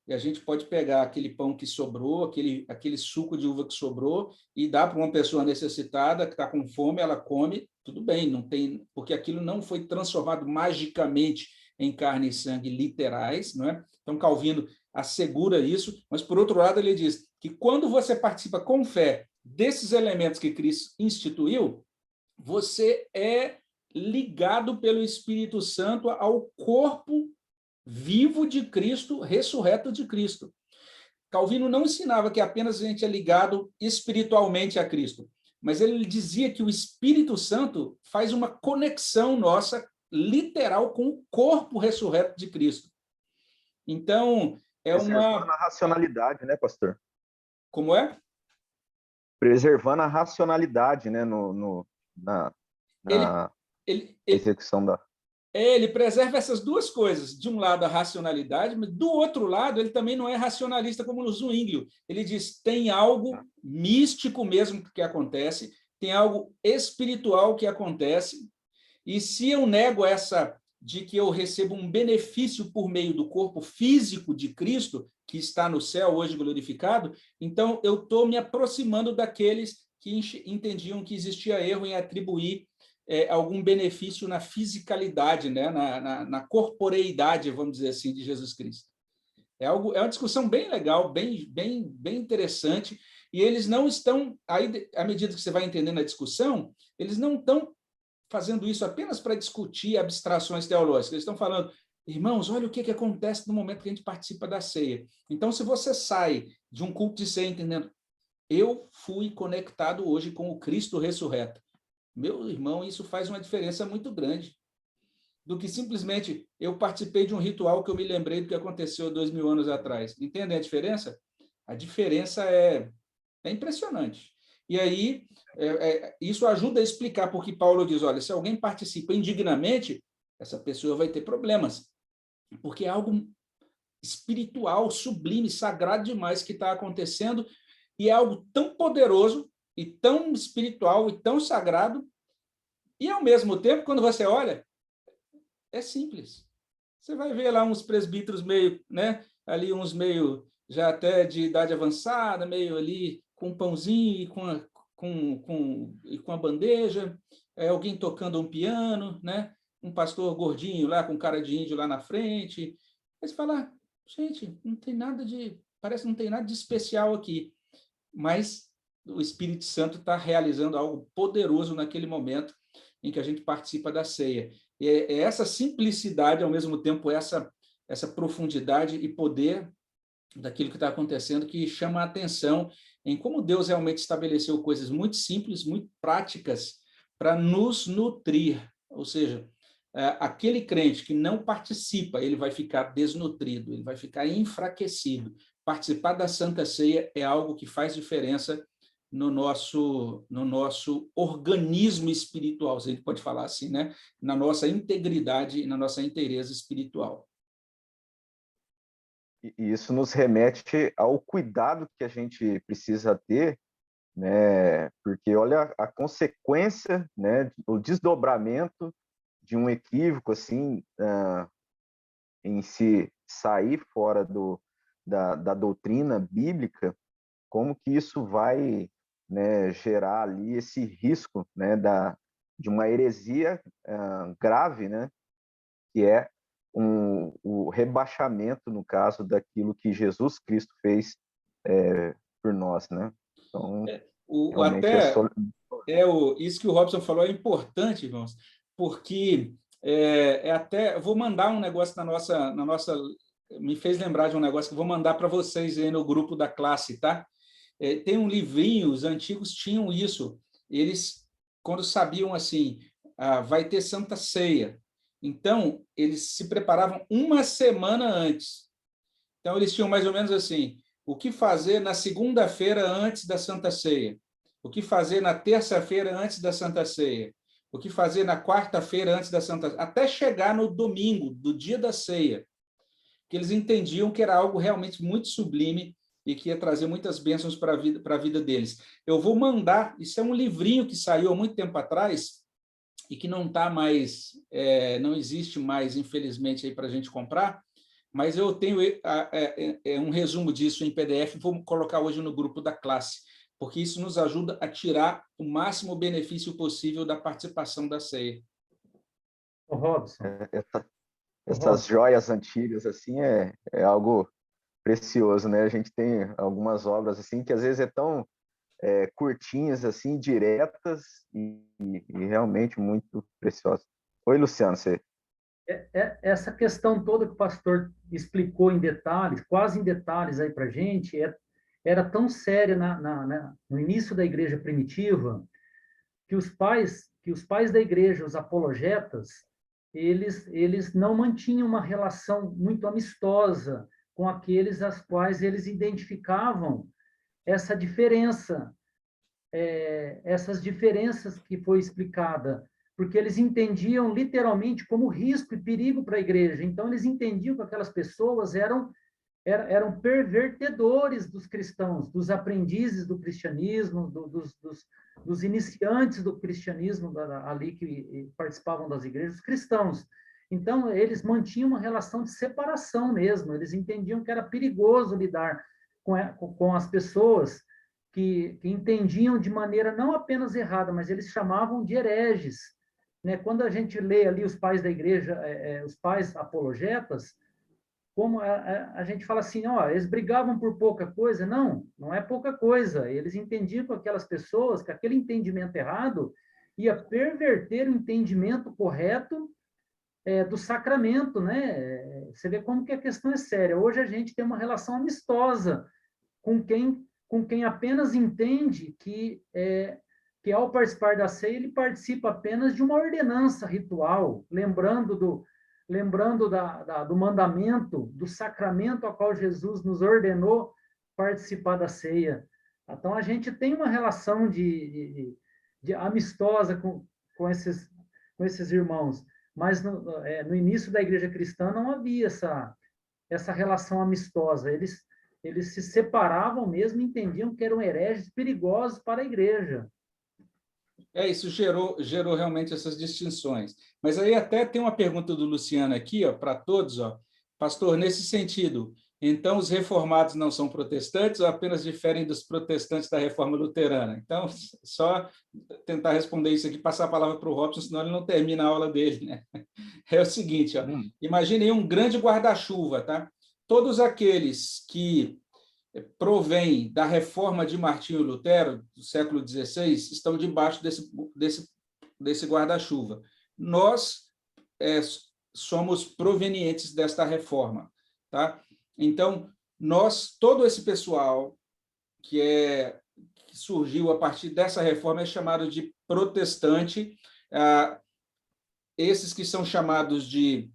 e a gente pode pegar aquele pão que sobrou, aquele suco de uva que sobrou, e dar para uma pessoa necessitada que está com fome, ela come, tudo bem, não tem, porque aquilo não foi transformado magicamente em carne e sangue literais, não é? Então, Calvino assegura isso, mas, por outro lado, ele diz que quando você participa com fé desses elementos que Cristo instituiu, você é ligado pelo Espírito Santo ao corpo vivo de Cristo, ressurreto de Cristo. Calvino não ensinava que apenas a gente é ligado espiritualmente a Cristo, mas ele dizia que o Espírito Santo faz uma conexão nossa literal com o corpo ressurreto de Cristo. Então, é preservando a racionalidade, né, pastor? Como é? Preservando a racionalidade, né, na execução da... Ele preserva essas duas coisas. De um lado, a racionalidade, mas do outro lado, ele também não é racionalista como o Zwinglio. Ele diz, tem algo místico mesmo que acontece, tem algo espiritual que acontece, e se eu nego essa de que eu recebo um benefício por meio do corpo físico de Cristo, que está no céu hoje glorificado, então eu estou me aproximando daqueles que entendiam que existia erro em atribuir algum benefício na fisicalidade, né? na corporeidade, vamos dizer assim, de Jesus Cristo. É uma discussão bem legal, bem interessante, e eles não estão, aí, à medida que você vai entendendo a discussão, eles não estão fazendo isso apenas para discutir abstrações teológicas, eles estão falando, irmãos, olha o que acontece no momento que a gente participa da ceia. Então, se você sai de um culto de ceia entendendo, eu fui conectado hoje com o Cristo ressurreto, meu irmão, isso faz uma diferença muito grande, do que simplesmente eu participei de um ritual que eu me lembrei do que aconteceu 2000 anos atrás. Entendem a diferença? A diferença é impressionante. E aí, isso ajuda a explicar porque Paulo diz, olha, se alguém participa indignamente, essa pessoa vai ter problemas, porque é algo espiritual, sublime, sagrado demais que está acontecendo, e é algo tão poderoso, e tão espiritual, e tão sagrado, e, ao mesmo tempo, quando você olha, é simples. Você vai ver lá uns presbíteros meio, né, ali uns meio, já até de idade avançada, meio ali com um pãozinho e com a bandeja, alguém tocando um piano, né, um pastor gordinho lá com cara de índio lá na frente. Aí você fala, gente, não tem nada parece que não tem nada de especial aqui, mas o Espírito Santo está realizando algo poderoso naquele momento em que a gente participa da ceia. E é essa simplicidade, ao mesmo tempo, essa profundidade e poder daquilo que está acontecendo, que chama a atenção em como Deus realmente estabeleceu coisas muito simples, muito práticas, para nos nutrir. Ou seja, aquele crente que não participa, ele vai ficar desnutrido, ele vai ficar enfraquecido. Participar da Santa Ceia é algo que faz diferença no nosso organismo espiritual, se a gente pode falar assim, né? Na nossa integridade e na nossa inteireza espiritual. E isso nos remete ao cuidado que a gente precisa ter, né? Porque olha a consequência, né? O desdobramento de um equívoco assim, em se sair fora da doutrina bíblica, como que isso vai, né, gerar ali esse risco, né, de uma heresia grave, né? Que é o rebaixamento, no caso, daquilo que Jesus Cristo fez por nós, né? Então, realmente isso que o Robson falou é importante, irmãos, porque eu vou mandar um negócio na nossa, me fez lembrar de um negócio que vou mandar para vocês aí no grupo da classe, tá? Tem um livrinho, os antigos tinham isso, eles, quando sabiam assim, vai ter Santa Ceia, então, eles se preparavam uma semana antes. Então, eles tinham mais ou menos assim, o que fazer na segunda-feira antes da Santa Ceia? O que fazer na terça-feira antes da Santa Ceia? O que fazer na quarta-feira antes da Santa Ceia? Até chegar no domingo, do dia da ceia, que eles entendiam que era algo realmente muito sublime e que ia trazer muitas bênçãos para a vida deles. Eu vou mandar, isso é um livrinho que saiu há muito tempo atrás, e que não está mais, não existe mais, infelizmente, aí para a gente comprar, mas eu tenho um resumo disso em PDF, vou colocar hoje no grupo da classe, porque isso nos ajuda a tirar o máximo benefício possível da participação da ceia. Ô, Robson. Essas joias antigas, assim, é algo precioso, né? A gente tem algumas obras, assim, que às vezes é tão curtinhas, assim, diretas e realmente muito preciosas. Oi, Luciano, você... Essa questão toda que o pastor explicou em detalhes, quase em detalhes aí para a gente, era tão séria no início da igreja primitiva, que os pais da igreja, os apologetas, eles não mantinham uma relação muito amistosa com aqueles às quais eles identificavam essa diferença, essas diferenças que foi explicada, porque eles entendiam literalmente como risco e perigo para a igreja. Então, eles entendiam que aquelas pessoas eram pervertedores dos cristãos, dos aprendizes do cristianismo, dos iniciantes do cristianismo ali que participavam das igrejas, cristãos. Então, eles mantinham uma relação de separação mesmo, eles entendiam que era perigoso lidar com as pessoas que entendiam de maneira não apenas errada, mas eles chamavam de hereges. Né? Quando a gente lê ali os pais da igreja, os pais apologetas, como a gente fala assim, eles brigavam por pouca coisa. Não, não é pouca coisa. Eles entendiam com aquelas pessoas que aquele entendimento errado ia perverter o entendimento correto do sacramento, né? Você vê como que a questão é séria. Hoje a gente tem uma relação amistosa com quem apenas entende que ao participar da ceia, ele participa apenas de uma ordenança ritual, lembrando do mandamento, do sacramento a qual Jesus nos ordenou participar da ceia. Então, a gente tem uma relação de amistosa com esses irmãos, mas no início da igreja cristã não havia essa relação amistosa. Eles se separavam mesmo e entendiam que eram hereges perigosos para a igreja. Isso gerou realmente essas distinções. Mas aí até tem uma pergunta do Luciano aqui, para todos, pastor, nesse sentido, então os reformados não são protestantes ou apenas diferem dos protestantes da reforma luterana? Então, só tentar responder isso aqui, passar a palavra para o Robson, senão ele não termina a aula dele, né? É o seguinte, imagine um grande guarda-chuva, tá? Todos aqueles que provém da reforma de Martinho Lutero, do século XVI, estão debaixo desse guarda-chuva. Nós somos provenientes desta reforma. Tá? Então, todo esse pessoal que surgiu a partir dessa reforma é chamado de protestante. Esses que são chamados de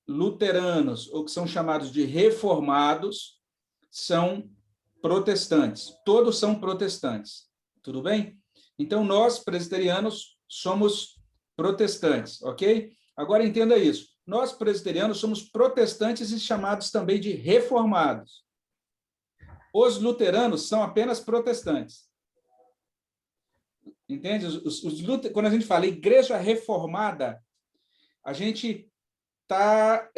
luteranos ou que são chamados de reformados são protestantes. Todos são protestantes. Tudo bem? Então, nós, presbiterianos, somos protestantes, ok? Agora, entenda isso. Nós, presbiterianos, somos protestantes e chamados também de reformados. Os luteranos são apenas protestantes. Entende? Quando a gente fala igreja reformada, a gente está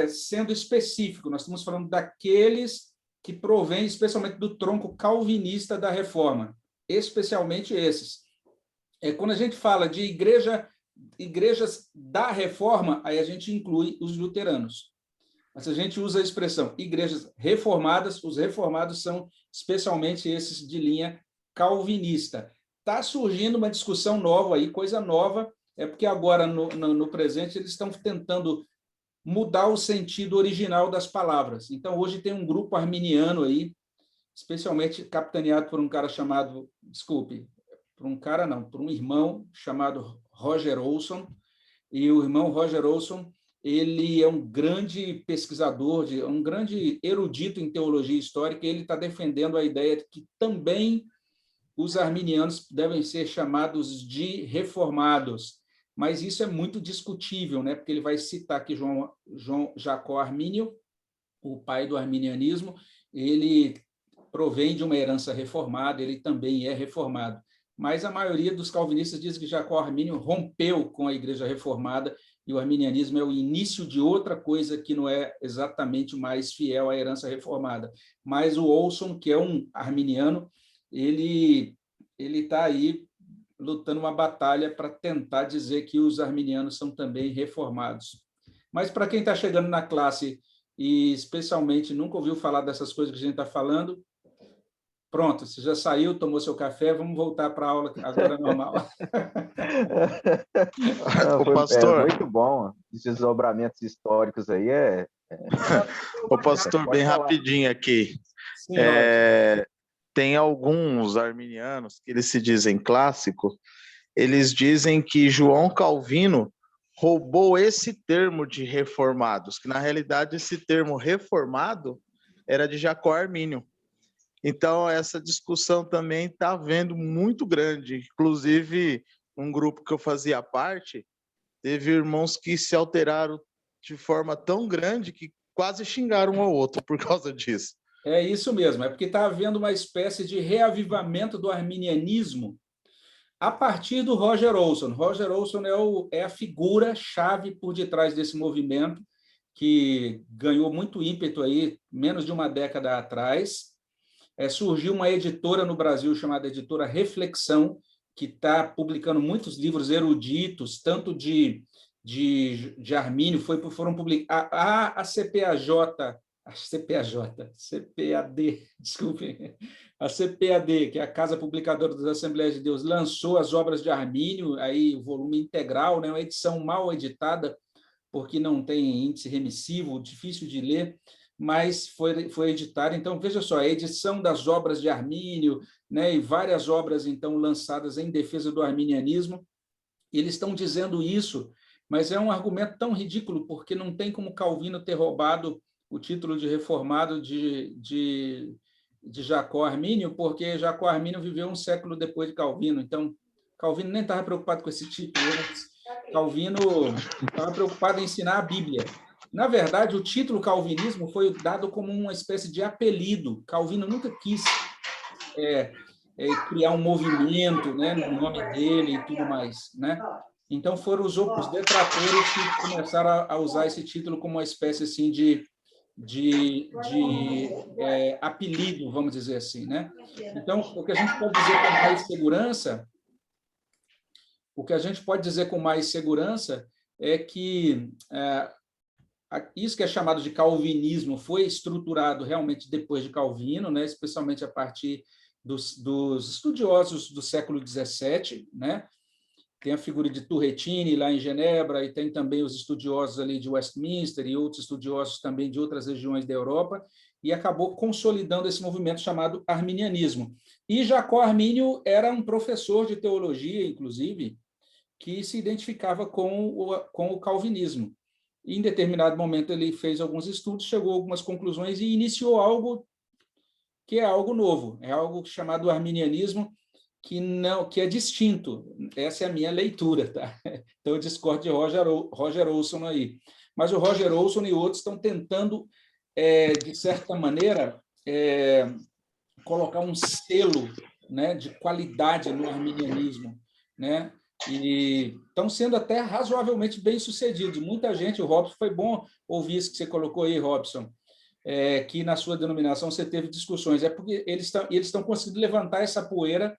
sendo específico. Nós estamos falando daqueles que provêm especialmente do tronco calvinista da reforma, especialmente esses. Quando a gente fala de igrejas da reforma, aí a gente inclui os luteranos. Mas a gente usa a expressão igrejas reformadas, os reformados são especialmente esses de linha calvinista. Está surgindo uma discussão nova aí, coisa nova, porque agora, no presente, eles estão tentando mudar o sentido original das palavras. Então, hoje tem um grupo arminiano aí, especialmente capitaneado por um cara chamado, por um irmão chamado Roger Olson, e o irmão Roger Olson, ele é um grande pesquisador, um grande erudito em teologia histórica, e ele está defendendo a ideia de que também os arminianos devem ser chamados de reformados, mas isso é muito discutível, né? Porque ele vai citar que João Jacó Armínio, o pai do arminianismo, ele provém de uma herança reformada, ele também é reformado. Mas a maioria dos calvinistas diz que Jacó Armínio rompeu com a igreja reformada e o arminianismo é o início de outra coisa que não é exatamente mais fiel à herança reformada. Mas o Olson, que é um arminiano, ele está aí lutando uma batalha para tentar dizer que os arminianos são também reformados. Mas para quem está chegando na classe e especialmente nunca ouviu falar dessas coisas que a gente está falando, pronto, você já saiu, tomou seu café, vamos voltar para a aula agora normal. Não, pastor, muito bom. Os desdobramentos históricos aí o pastor, bem rapidinho aqui. Tem alguns arminianos que eles se dizem clássico, eles dizem que João Calvino roubou esse termo de reformados, que na realidade esse termo reformado era de Jacó Armínio. Então, essa discussão também está havendo muito grande. Inclusive, um grupo que eu fazia parte, teve irmãos que se alteraram de forma tão grande que quase xingaram um ao outro por causa disso. É isso mesmo, é porque está havendo uma espécie de reavivamento do arminianismo a partir do Roger Olson. Roger Olson é a figura-chave por detrás desse movimento, que ganhou muito ímpeto aí, menos de uma década atrás. Surgiu uma editora no Brasil chamada Editora Reflexão, que está publicando muitos livros eruditos, tanto de Armínio, foram publicados. A CPAD, que é a Casa Publicadora das Assembleias de Deus, lançou as obras de Armínio, aí o volume integral, né, uma edição mal editada, porque não tem índice remissivo, difícil de ler, mas foi editada. Então, veja só, a edição das obras de Armínio, né, e várias obras, então, lançadas em defesa do arminianismo, eles estão dizendo isso, mas é um argumento tão ridículo, porque não tem como Calvino ter roubado o título de reformado de Jacó Armínio, porque Jacó Armínio viveu um século depois de Calvino, então Calvino nem estava preocupado com esse título, Calvino estava preocupado em ensinar a Bíblia. Na verdade, o título calvinismo foi dado como uma espécie de apelido. Calvino nunca quis criar um movimento, né, no nome dele e tudo mais, né? Então, foram os detratores que começaram a usar esse título como uma espécie assim, de apelido, vamos dizer assim, né? Então, o que a gente pode dizer com mais segurança é que isso que é chamado de calvinismo foi estruturado realmente depois de Calvino, né? Especialmente a partir dos estudiosos do século XVII, né? Tem a figura de Turretini lá em Genebra, e tem também os estudiosos ali de Westminster e outros estudiosos também de outras regiões da Europa, e acabou consolidando esse movimento chamado arminianismo. E Jacó Armínio era um professor de teologia, inclusive, que se identificava com o calvinismo. E, em determinado momento, ele fez alguns estudos, chegou a algumas conclusões e iniciou algo que é algo novo, é algo chamado arminianismo, que é distinto. Essa é a minha leitura, tá? Então eu discordo de Roger Olson aí. Mas o Roger Olson e outros estão tentando, de certa maneira, colocar um selo, né, de qualidade no arminianismo, né? E estão sendo até razoavelmente bem-sucedidos. Muita gente, o Robson, foi bom ouvir isso que você colocou aí, Robson, que na sua denominação você teve discussões. É porque eles estão conseguindo levantar essa poeira.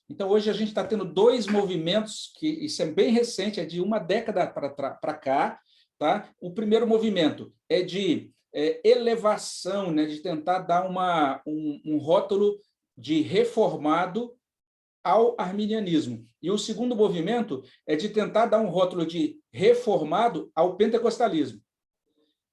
Então, hoje a gente está tendo dois movimentos, que isso é bem recente, é de uma década para cá. Tá? O primeiro movimento é de elevação, né, de tentar dar um rótulo de reformado ao arminianismo. E o segundo movimento é de tentar dar um rótulo de reformado ao pentecostalismo.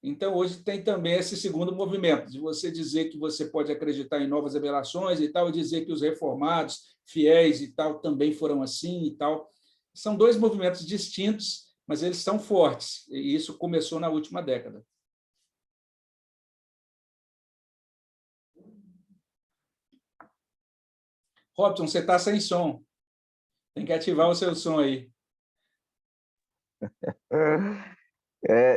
Então, hoje tem também esse segundo movimento, de você dizer que você pode acreditar em novas revelações e tal, e dizer que os reformados, fiéis e tal, também foram assim e tal. São dois movimentos distintos, mas eles são fortes, e isso começou na última década. Robson, você está sem som. Tem que ativar o seu som aí.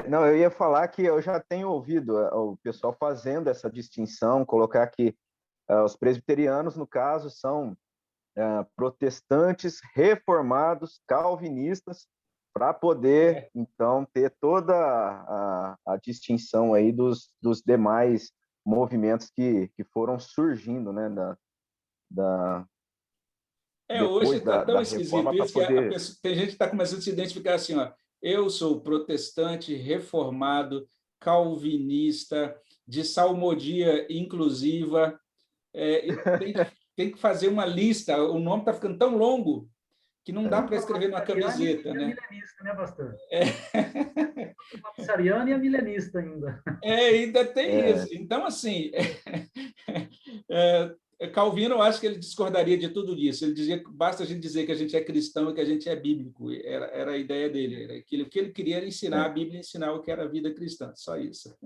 Não, eu ia falar que eu já tenho ouvido o pessoal fazendo essa distinção, colocar que os presbiterianos, no caso, são protestantes, reformados, calvinistas, para poder, então, ter toda a distinção aí dos demais movimentos que foram surgindo, né, Hoje depois está tão da esquisito reforma, para isso que poder... tem gente que está começando a se identificar assim, ó, eu sou protestante, reformado, calvinista, de salmodia inclusiva, tem que fazer uma lista, o nome está ficando tão longo que não dá para escrever numa camiseta, né? Milenista, né, pastor? É. Lapsariano e a milenista ainda. Ainda tem isso. Então, assim, Calvino, eu acho que ele discordaria de tudo isso. Ele dizia que basta a gente dizer que a gente é cristão e que a gente é bíblico. Era a ideia dele. Era aquilo que ele queria, era ensinar a Bíblia, ensinar o que era a vida cristã. Só isso.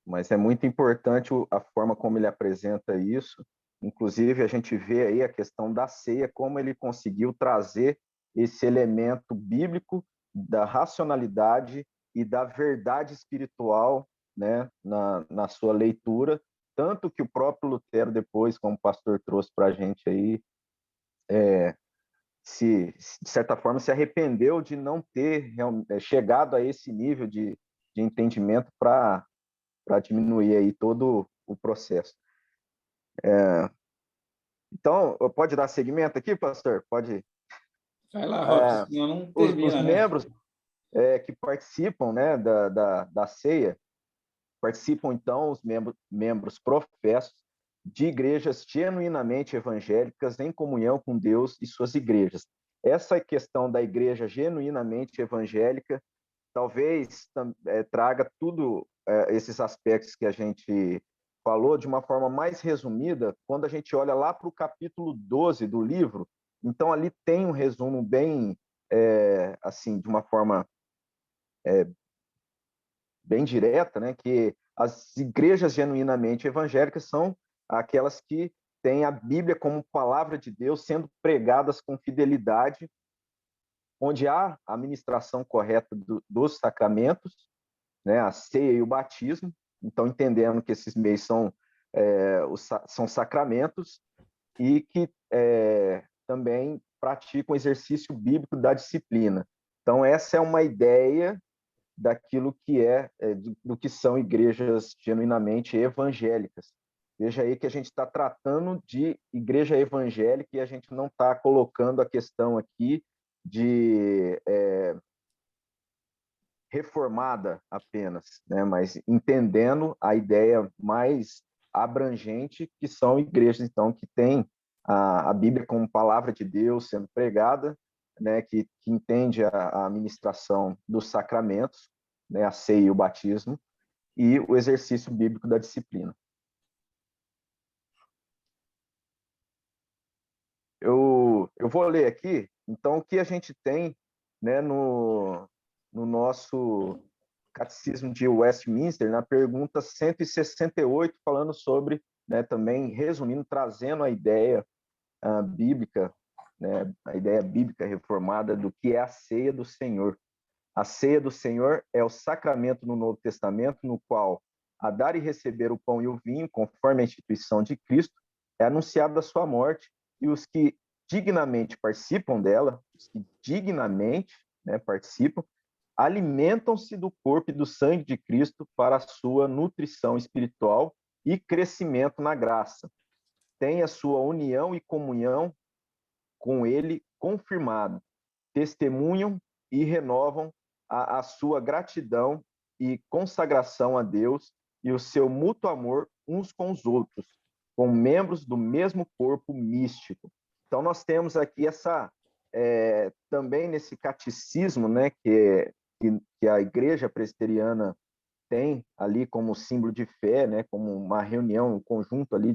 Mas é muito importante a forma como ele apresenta isso. Inclusive, a gente vê aí a questão da ceia, como ele conseguiu trazer esse elemento bíblico da racionalidade e da verdade espiritual, né, na sua leitura, tanto que o próprio Lutero depois, como o pastor trouxe para a gente aí, de certa forma, se arrependeu de não ter chegado a esse nível de entendimento para diminuir aí todo o processo. Então, pode dar seguimento aqui, pastor? Pode. Vai lá, Robson, senão não Os termina, né? membros que participam, né, da ceia, participam, então, os membros professos de igrejas genuinamente evangélicas em comunhão com Deus e suas igrejas. Essa questão da igreja genuinamente evangélica talvez traga tudo esses aspectos que a gente falou de uma forma mais resumida quando a gente olha lá para o capítulo 12 do livro. Então, ali tem um resumo bem, assim, de uma forma bem direta, né, que as igrejas genuinamente evangélicas são aquelas que têm a Bíblia como palavra de Deus sendo pregadas com fidelidade, onde há a administração correta dos sacramentos, né, a ceia e o batismo. Então, entendendo que esses meios são sacramentos e que também praticam o exercício bíblico da disciplina. Então, essa é uma ideia daquilo que do que são igrejas genuinamente evangélicas. Veja aí que a gente está tratando de igreja evangélica e a gente não está colocando a questão aqui de reformada apenas, né? Mas entendendo a ideia mais abrangente, que são igrejas, então, que têm a Bíblia como palavra de Deus sendo pregada, né? Que entende a administração dos sacramentos, né? A ceia e o batismo, e o exercício bíblico da disciplina. Eu vou ler aqui, então, o que a gente tem, né, no nosso Catecismo de Westminster, na pergunta 168, falando sobre, né, também resumindo, trazendo a ideia bíblica, né, a ideia bíblica reformada do que é a ceia do Senhor. A ceia do Senhor é o sacramento no Novo Testamento, no qual, a dar e receber o pão e o vinho, conforme a instituição de Cristo, é anunciada a sua morte, e os que dignamente participam dela, os que dignamente, né, participam, alimentam-se do corpo e do sangue de Cristo para a sua nutrição espiritual e crescimento na graça. Tem a sua união e comunhão com ele confirmado. Testemunham e renovam a sua gratidão e consagração a Deus e o seu mútuo amor uns com os outros, com membros do mesmo corpo místico. Então, nós temos aqui também nesse catecismo, né, que a Igreja Presbiteriana tem ali como símbolo de fé, né, como uma reunião, um conjunto ali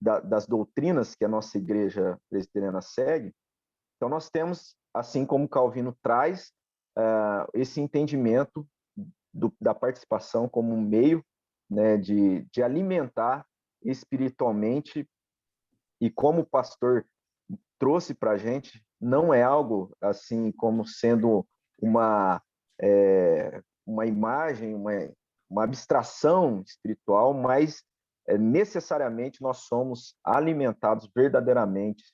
das doutrinas que a nossa Igreja Presbiteriana segue. Então, nós temos, assim como Calvino traz, esse entendimento da participação como um meio, né, de alimentar espiritualmente, e como o pastor trouxe para a gente, não é algo assim como sendo uma imagem, uma abstração espiritual, mas necessariamente nós somos alimentados verdadeiramente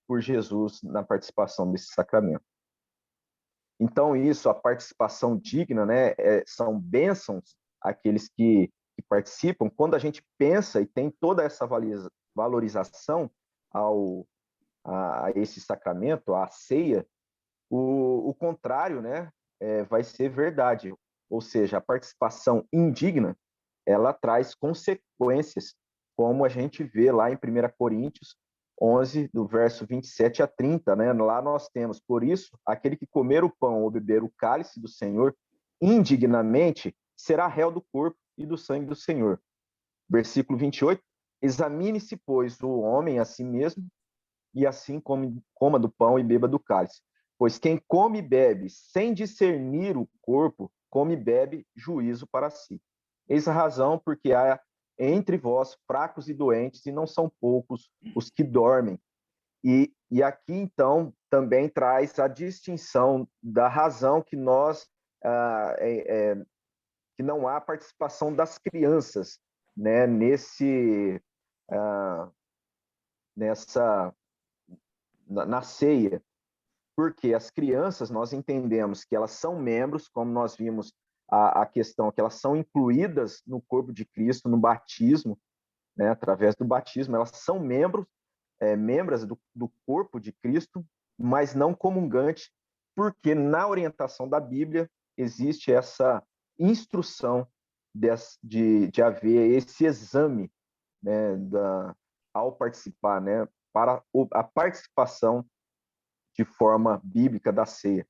por Jesus na participação desse sacramento. Então, isso, a participação digna, né, são bênçãos aqueles que participam. Quando a gente pensa e tem toda essa valorização a esse sacramento, à ceia, o contrário, né, vai ser verdade. Ou seja, a participação indigna, ela traz consequências, como a gente vê lá em 1 Coríntios 11, do verso 27 a 30, né? Lá nós temos: por isso, aquele que comer o pão ou beber o cálice do Senhor indignamente será réu do corpo e do sangue do Senhor. Versículo 28, examine-se, pois, o homem a si mesmo, e assim coma do pão e beba do cálice. Pois quem come e bebe sem discernir o corpo, come e bebe juízo para si. Eis a razão porque há entre vós fracos e doentes, e não são poucos os que dormem. E aqui, então, também traz a distinção da razão que que não há participação das crianças, né, na ceia, porque as crianças, nós entendemos que elas são membros, como nós vimos a questão, que elas são incluídas no corpo de Cristo, no batismo, né, através do batismo, elas são membros do corpo de Cristo, mas não comungantes, porque na orientação da Bíblia existe essa instrução de haver esse exame, né, ao participar, né, para a participação de forma bíblica da ceia.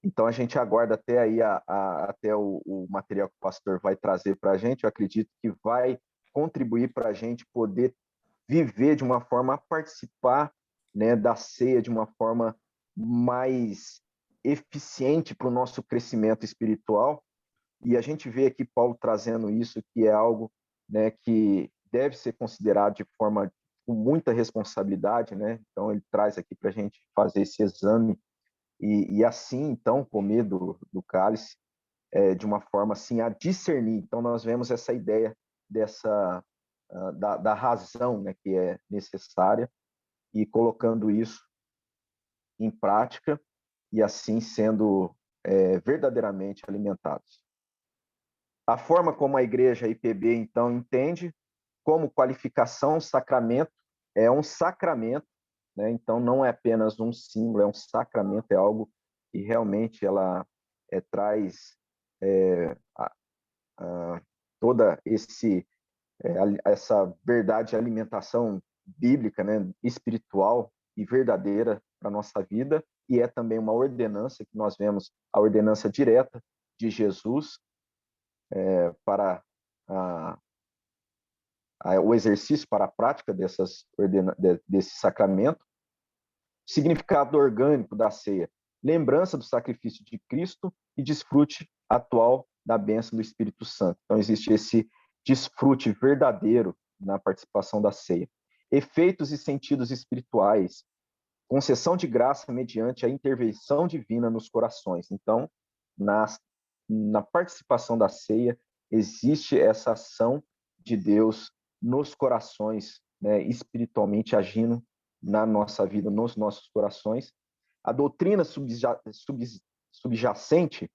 Então, a gente aguarda até aí até o material que o pastor vai trazer para a gente. Eu acredito que vai contribuir para a gente poder viver de uma forma, participar, né, da ceia de uma forma mais eficiente para o nosso crescimento espiritual. E a gente vê aqui Paulo trazendo isso, que é algo, né, que deve ser considerado de forma com muita responsabilidade, né? Então ele traz aqui para a gente fazer esse exame e assim, então, comer do cálice de uma forma assim a discernir. Então nós vemos essa ideia da razão, né, que é necessária, e colocando isso em prática e assim sendo verdadeiramente alimentados. A forma como a igreja IPB, então, entende como qualificação, sacramento, é um sacramento, né? Então não é apenas um símbolo, é um sacramento, é algo que realmente ela traz toda essa verdade de alimentação bíblica, né, espiritual e verdadeira para a nossa vida, e é também uma ordenança que nós vemos, a ordenança direta de Jesus, para o exercício, para a prática desse sacramento. Significado orgânico da ceia: lembrança do sacrifício de Cristo e desfrute atual da bênção do Espírito Santo. Então, existe esse desfrute verdadeiro na participação da ceia. Efeitos e sentidos espirituais: concessão de graça mediante a intervenção divina nos corações. Então, na participação da ceia, existe essa ação de Deus nos corações, né, espiritualmente agindo na nossa vida, nos nossos corações. A doutrina subjacente: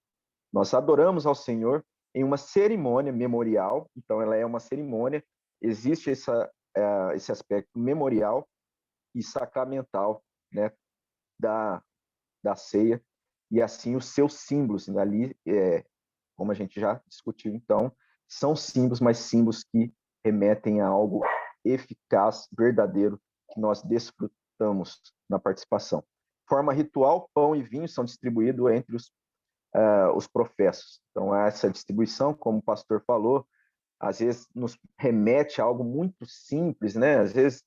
nós adoramos ao Senhor em uma cerimônia memorial. Então, ela é uma cerimônia, existe esse aspecto memorial e sacramental, né, da ceia, e assim os seus símbolos ali, como a gente já discutiu, então, são símbolos, mas símbolos que remetem a algo eficaz, verdadeiro, que nós desfrutamos na participação. Forma ritual: pão e vinho são distribuídos entre os professos. Então, essa distribuição, como o pastor falou, às vezes nos remete a algo muito simples, né? Às vezes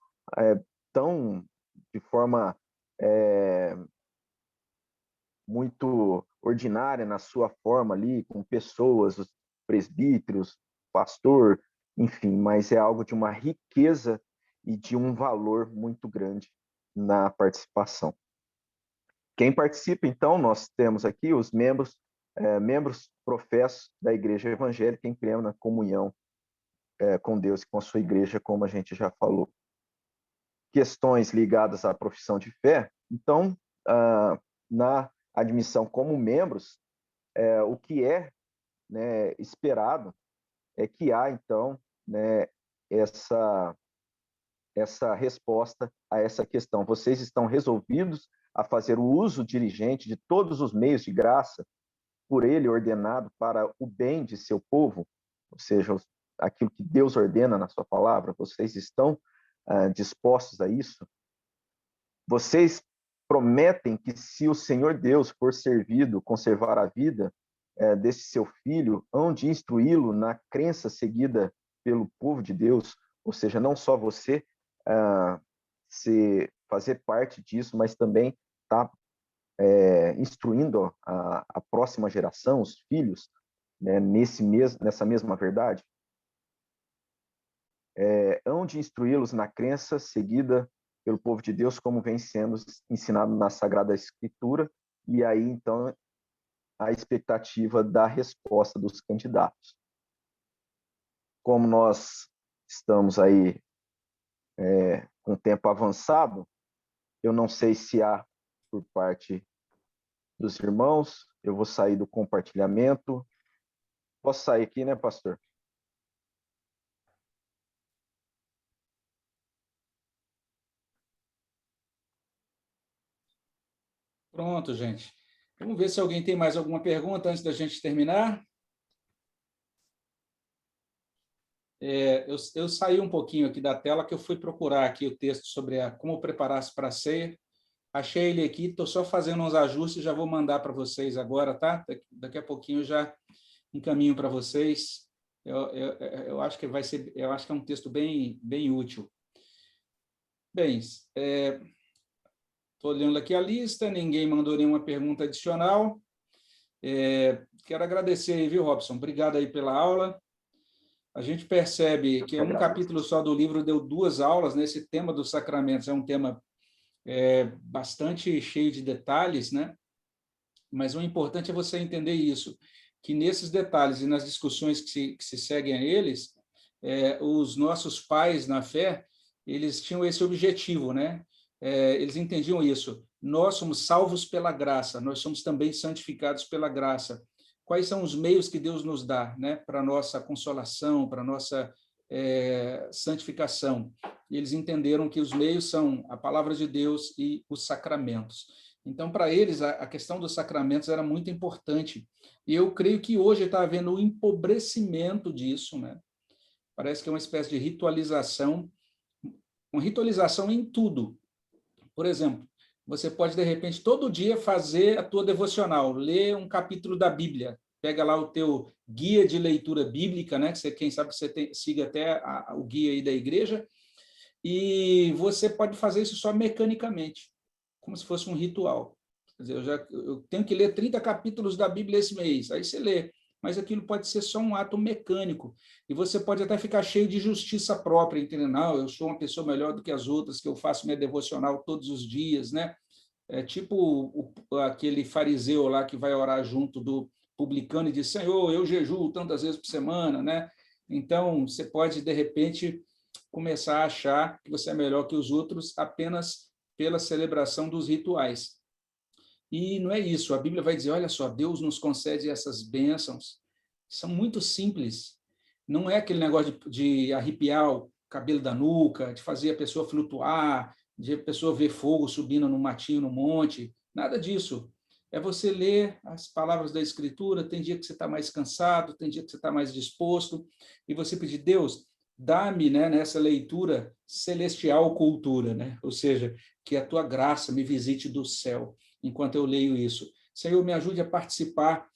tão de forma muito ordinária na sua forma ali, com pessoas, os presbíteros, pastor, enfim, mas é algo de uma riqueza e de um valor muito grande na participação. Quem participa, então, nós temos aqui os membros professos da Igreja Evangélica em plena comunhão com Deus e com a sua igreja, como a gente já falou. Questões ligadas à profissão de fé. Então, na admissão como membros, o que é, né, esperado é que há, então, né, essa resposta a essa questão. Vocês estão resolvidos a fazer o uso diligente de todos os meios de graça por ele ordenado para o bem de seu povo, ou seja, aquilo que Deus ordena na sua palavra. Vocês estão dispostos a isso? Vocês prometem que, se o Senhor Deus for servido, conservar a vida desse seu filho, hão de instruí-lo na crença seguida pelo povo de Deus, ou seja, não só você fazer parte disso, mas também tá instruindo a próxima geração, os filhos, né, nessa mesma verdade. Hão de instruí-los na crença seguida pelo povo de Deus, como vem sendo ensinado na Sagrada Escritura, e aí, então, a expectativa da resposta dos candidatos. Como nós estamos aí com o tempo avançado, eu não sei se há por parte dos irmãos, eu vou sair do compartilhamento. Posso sair aqui, né, pastor? Pronto, gente. Vamos ver se alguém tem mais alguma pergunta antes da gente terminar. Eu saí um pouquinho aqui da tela, que eu fui procurar aqui o texto sobre como preparar-se para a ceia. Achei ele aqui, estou só fazendo uns ajustes, já vou mandar para vocês agora, tá? Daqui a pouquinho eu já encaminho para vocês. Eu acho que eu acho que é um texto bem útil. Bem, estou olhando aqui a lista, ninguém mandou nenhuma pergunta adicional. Quero agradecer aí, viu, Robson? Obrigado aí pela aula. A gente percebe que um capítulo só do livro deu 2 aulas, né? Esse tema dos sacramentos é um tema bastante cheio de detalhes, né? Mas o importante é você entender isso, que nesses detalhes e nas discussões que se seguem a eles, os nossos pais na fé, eles tinham esse objetivo, né? Eles entendiam isso. Nós somos salvos pela graça, nós somos também santificados pela graça. Quais são os meios que Deus nos dá, né, para a nossa consolação, para a nossa santificação? E eles entenderam que os meios são a palavra de Deus e os sacramentos. Então, para eles, a questão dos sacramentos era muito importante. E eu creio que hoje está havendo um empobrecimento disso, né? Parece que é uma espécie de ritualização, uma ritualização em tudo. Por exemplo, você pode, de repente, todo dia fazer a tua devocional, ler um capítulo da Bíblia, pega lá o teu guia de leitura bíblica, né? Que você, quem sabe você siga até o guia aí da igreja, e você pode fazer isso só mecanicamente, como se fosse um ritual. Quer dizer, eu tenho que ler 30 capítulos da Bíblia esse mês, aí você lê, mas aquilo pode ser só um ato mecânico, e você pode até ficar cheio de justiça própria, entendendo? Não, eu sou uma pessoa melhor do que as outras, que eu faço minha devocional todos os dias, né? É tipo aquele fariseu lá que vai orar junto do publicano e diz, Senhor, eu jejuo tantas vezes por semana, né? Então, você pode, de repente, começar a achar que você é melhor que os outros apenas pela celebração dos rituais. E não é isso, a Bíblia vai dizer, olha só, Deus nos concede essas bênçãos, são muito simples, não é aquele negócio de arrepiar o cabelo da nuca, de fazer a pessoa flutuar, de a pessoa ver fogo subindo no matinho, no monte, nada disso. É você ler as palavras da Escritura, tem dia que você está mais cansado, tem dia que você está mais disposto, e você pedir, Deus, dá-me, né, nessa leitura celestial cultura, né? Ou seja, que a tua graça me visite do céu, enquanto eu leio isso. Senhor, me ajude a participar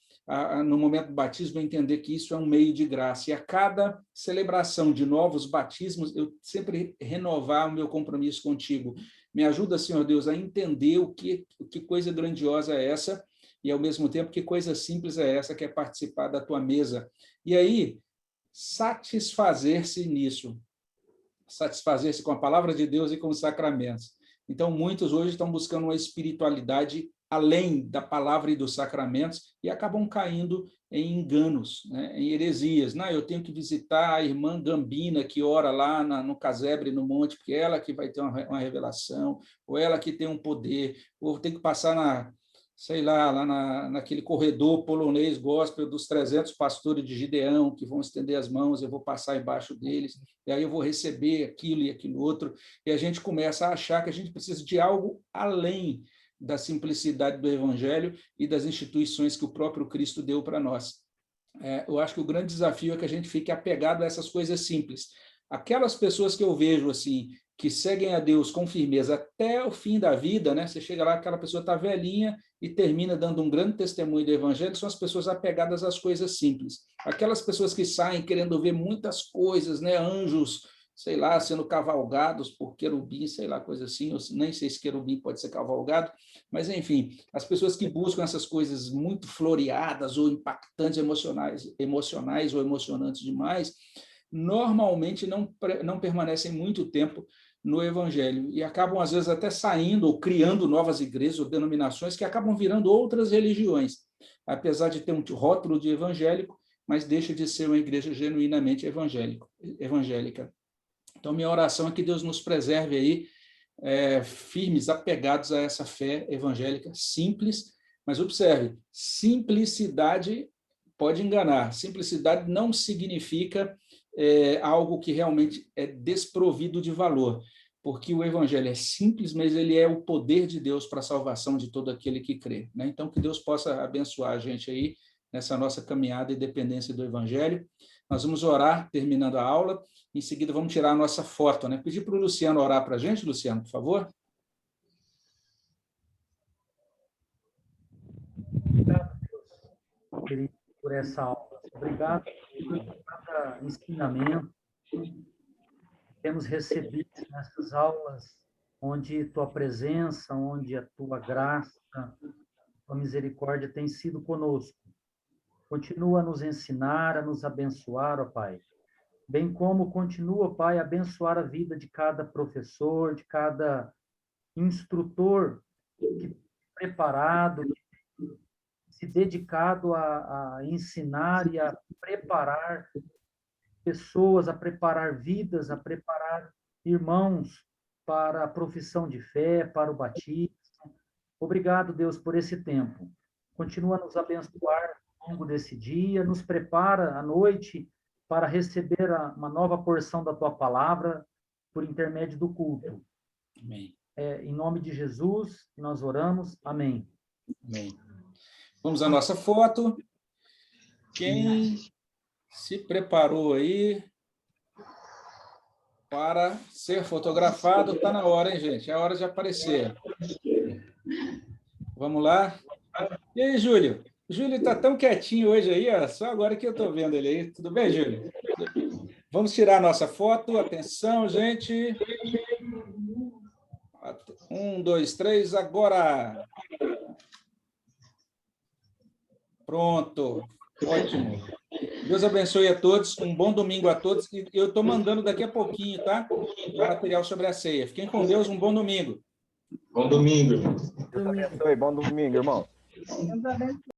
no momento do batismo, a entender que isso é um meio de graça. E a cada celebração de novos batismos, eu sempre renovar o meu compromisso contigo. Me ajuda, Senhor Deus, a entender o que coisa grandiosa é essa e, ao mesmo tempo, que coisa simples é essa que é participar da tua mesa. E aí, satisfazer-se nisso. Satisfazer-se com a palavra de Deus e com os sacramentos. Então, muitos hoje estão buscando uma espiritualidade além da palavra e dos sacramentos e acabam caindo em enganos, né? Em heresias. Não, eu tenho que visitar a irmã Gambina, que ora lá no casebre, no monte, porque ela que vai ter uma revelação, ou ela que tem um poder, ou tem que passar sei lá naquele corredor polonês gospel dos 300 pastores de Gideão, que vão estender as mãos, eu vou passar embaixo deles, e aí eu vou receber aquilo e aquilo outro, e a gente começa a achar que a gente precisa de algo além da simplicidade do Evangelho e das instituições que o próprio Cristo deu para nós. Eu acho que o grande desafio é que a gente fique apegado a essas coisas simples. Aquelas pessoas que eu vejo assim, que seguem a Deus com firmeza até o fim da vida, né? Você chega lá, aquela pessoa está velhinha e termina dando um grande testemunho do Evangelho, são as pessoas apegadas às coisas simples. Aquelas pessoas que saem querendo ver muitas coisas, né? Anjos, sei lá, sendo cavalgados por querubim, sei lá, coisa assim, eu nem sei se querubim pode ser cavalgado, mas, enfim, as pessoas que buscam essas coisas muito floreadas ou impactantes, emocionais ou emocionantes demais, normalmente não permanecem muito tempo no Evangelho e acabam, às vezes, até saindo ou criando novas igrejas ou denominações que acabam virando outras religiões, apesar de ter um rótulo de evangélico, mas deixa de ser uma igreja genuinamente evangélica. Então, minha oração é que Deus nos preserve aí, firmes, apegados a essa fé evangélica simples, mas observe, simplicidade pode enganar. Simplicidade não significa algo que realmente é desprovido de valor, porque o evangelho é simples, mas ele é o poder de Deus para a salvação de todo aquele que crê, né? Então, que Deus possa abençoar a gente aí nessa nossa caminhada e dependência do evangelho. Nós vamos orar, terminando a aula, em seguida vamos tirar a nossa foto, né? Pedir para o Luciano orar para a gente, Luciano, por favor. Obrigado, Deus, querido, por essa aula. Obrigado por cada ensinamento que temos recebido nessas aulas, onde tua presença, onde a tua graça, tua misericórdia tem sido conosco. Continua a nos ensinar, a nos abençoar, ó Pai. Bem como continua, Pai, a abençoar a vida de cada professor, de cada instrutor que preparado, se dedicado a ensinar e a preparar pessoas, a preparar vidas, a preparar irmãos para a profissão de fé, para o batismo. Obrigado, Deus, por esse tempo. Continua a nos abençoar ao longo desse dia, nos prepara à noite para receber uma nova porção da tua palavra por intermédio do culto. Amém. Em nome de Jesus, nós oramos. Amém. Amém. Vamos à nossa foto. Quem se preparou aí para ser fotografado, está na hora, hein, gente? É a hora de aparecer. Vamos lá. E aí, Júlio? Júlio está tão quietinho hoje aí, ó, só agora que eu estou vendo ele aí. Tudo bem, Júlio? Vamos tirar a nossa foto. Atenção, gente. 1, 2, 3, agora. Pronto. Ótimo. Deus abençoe a todos. Um bom domingo a todos. E eu estou mandando daqui a pouquinho, tá? O material sobre a ceia. Fiquem com Deus. Um bom domingo. Bom domingo. Deus abençoe. Bom domingo, irmão.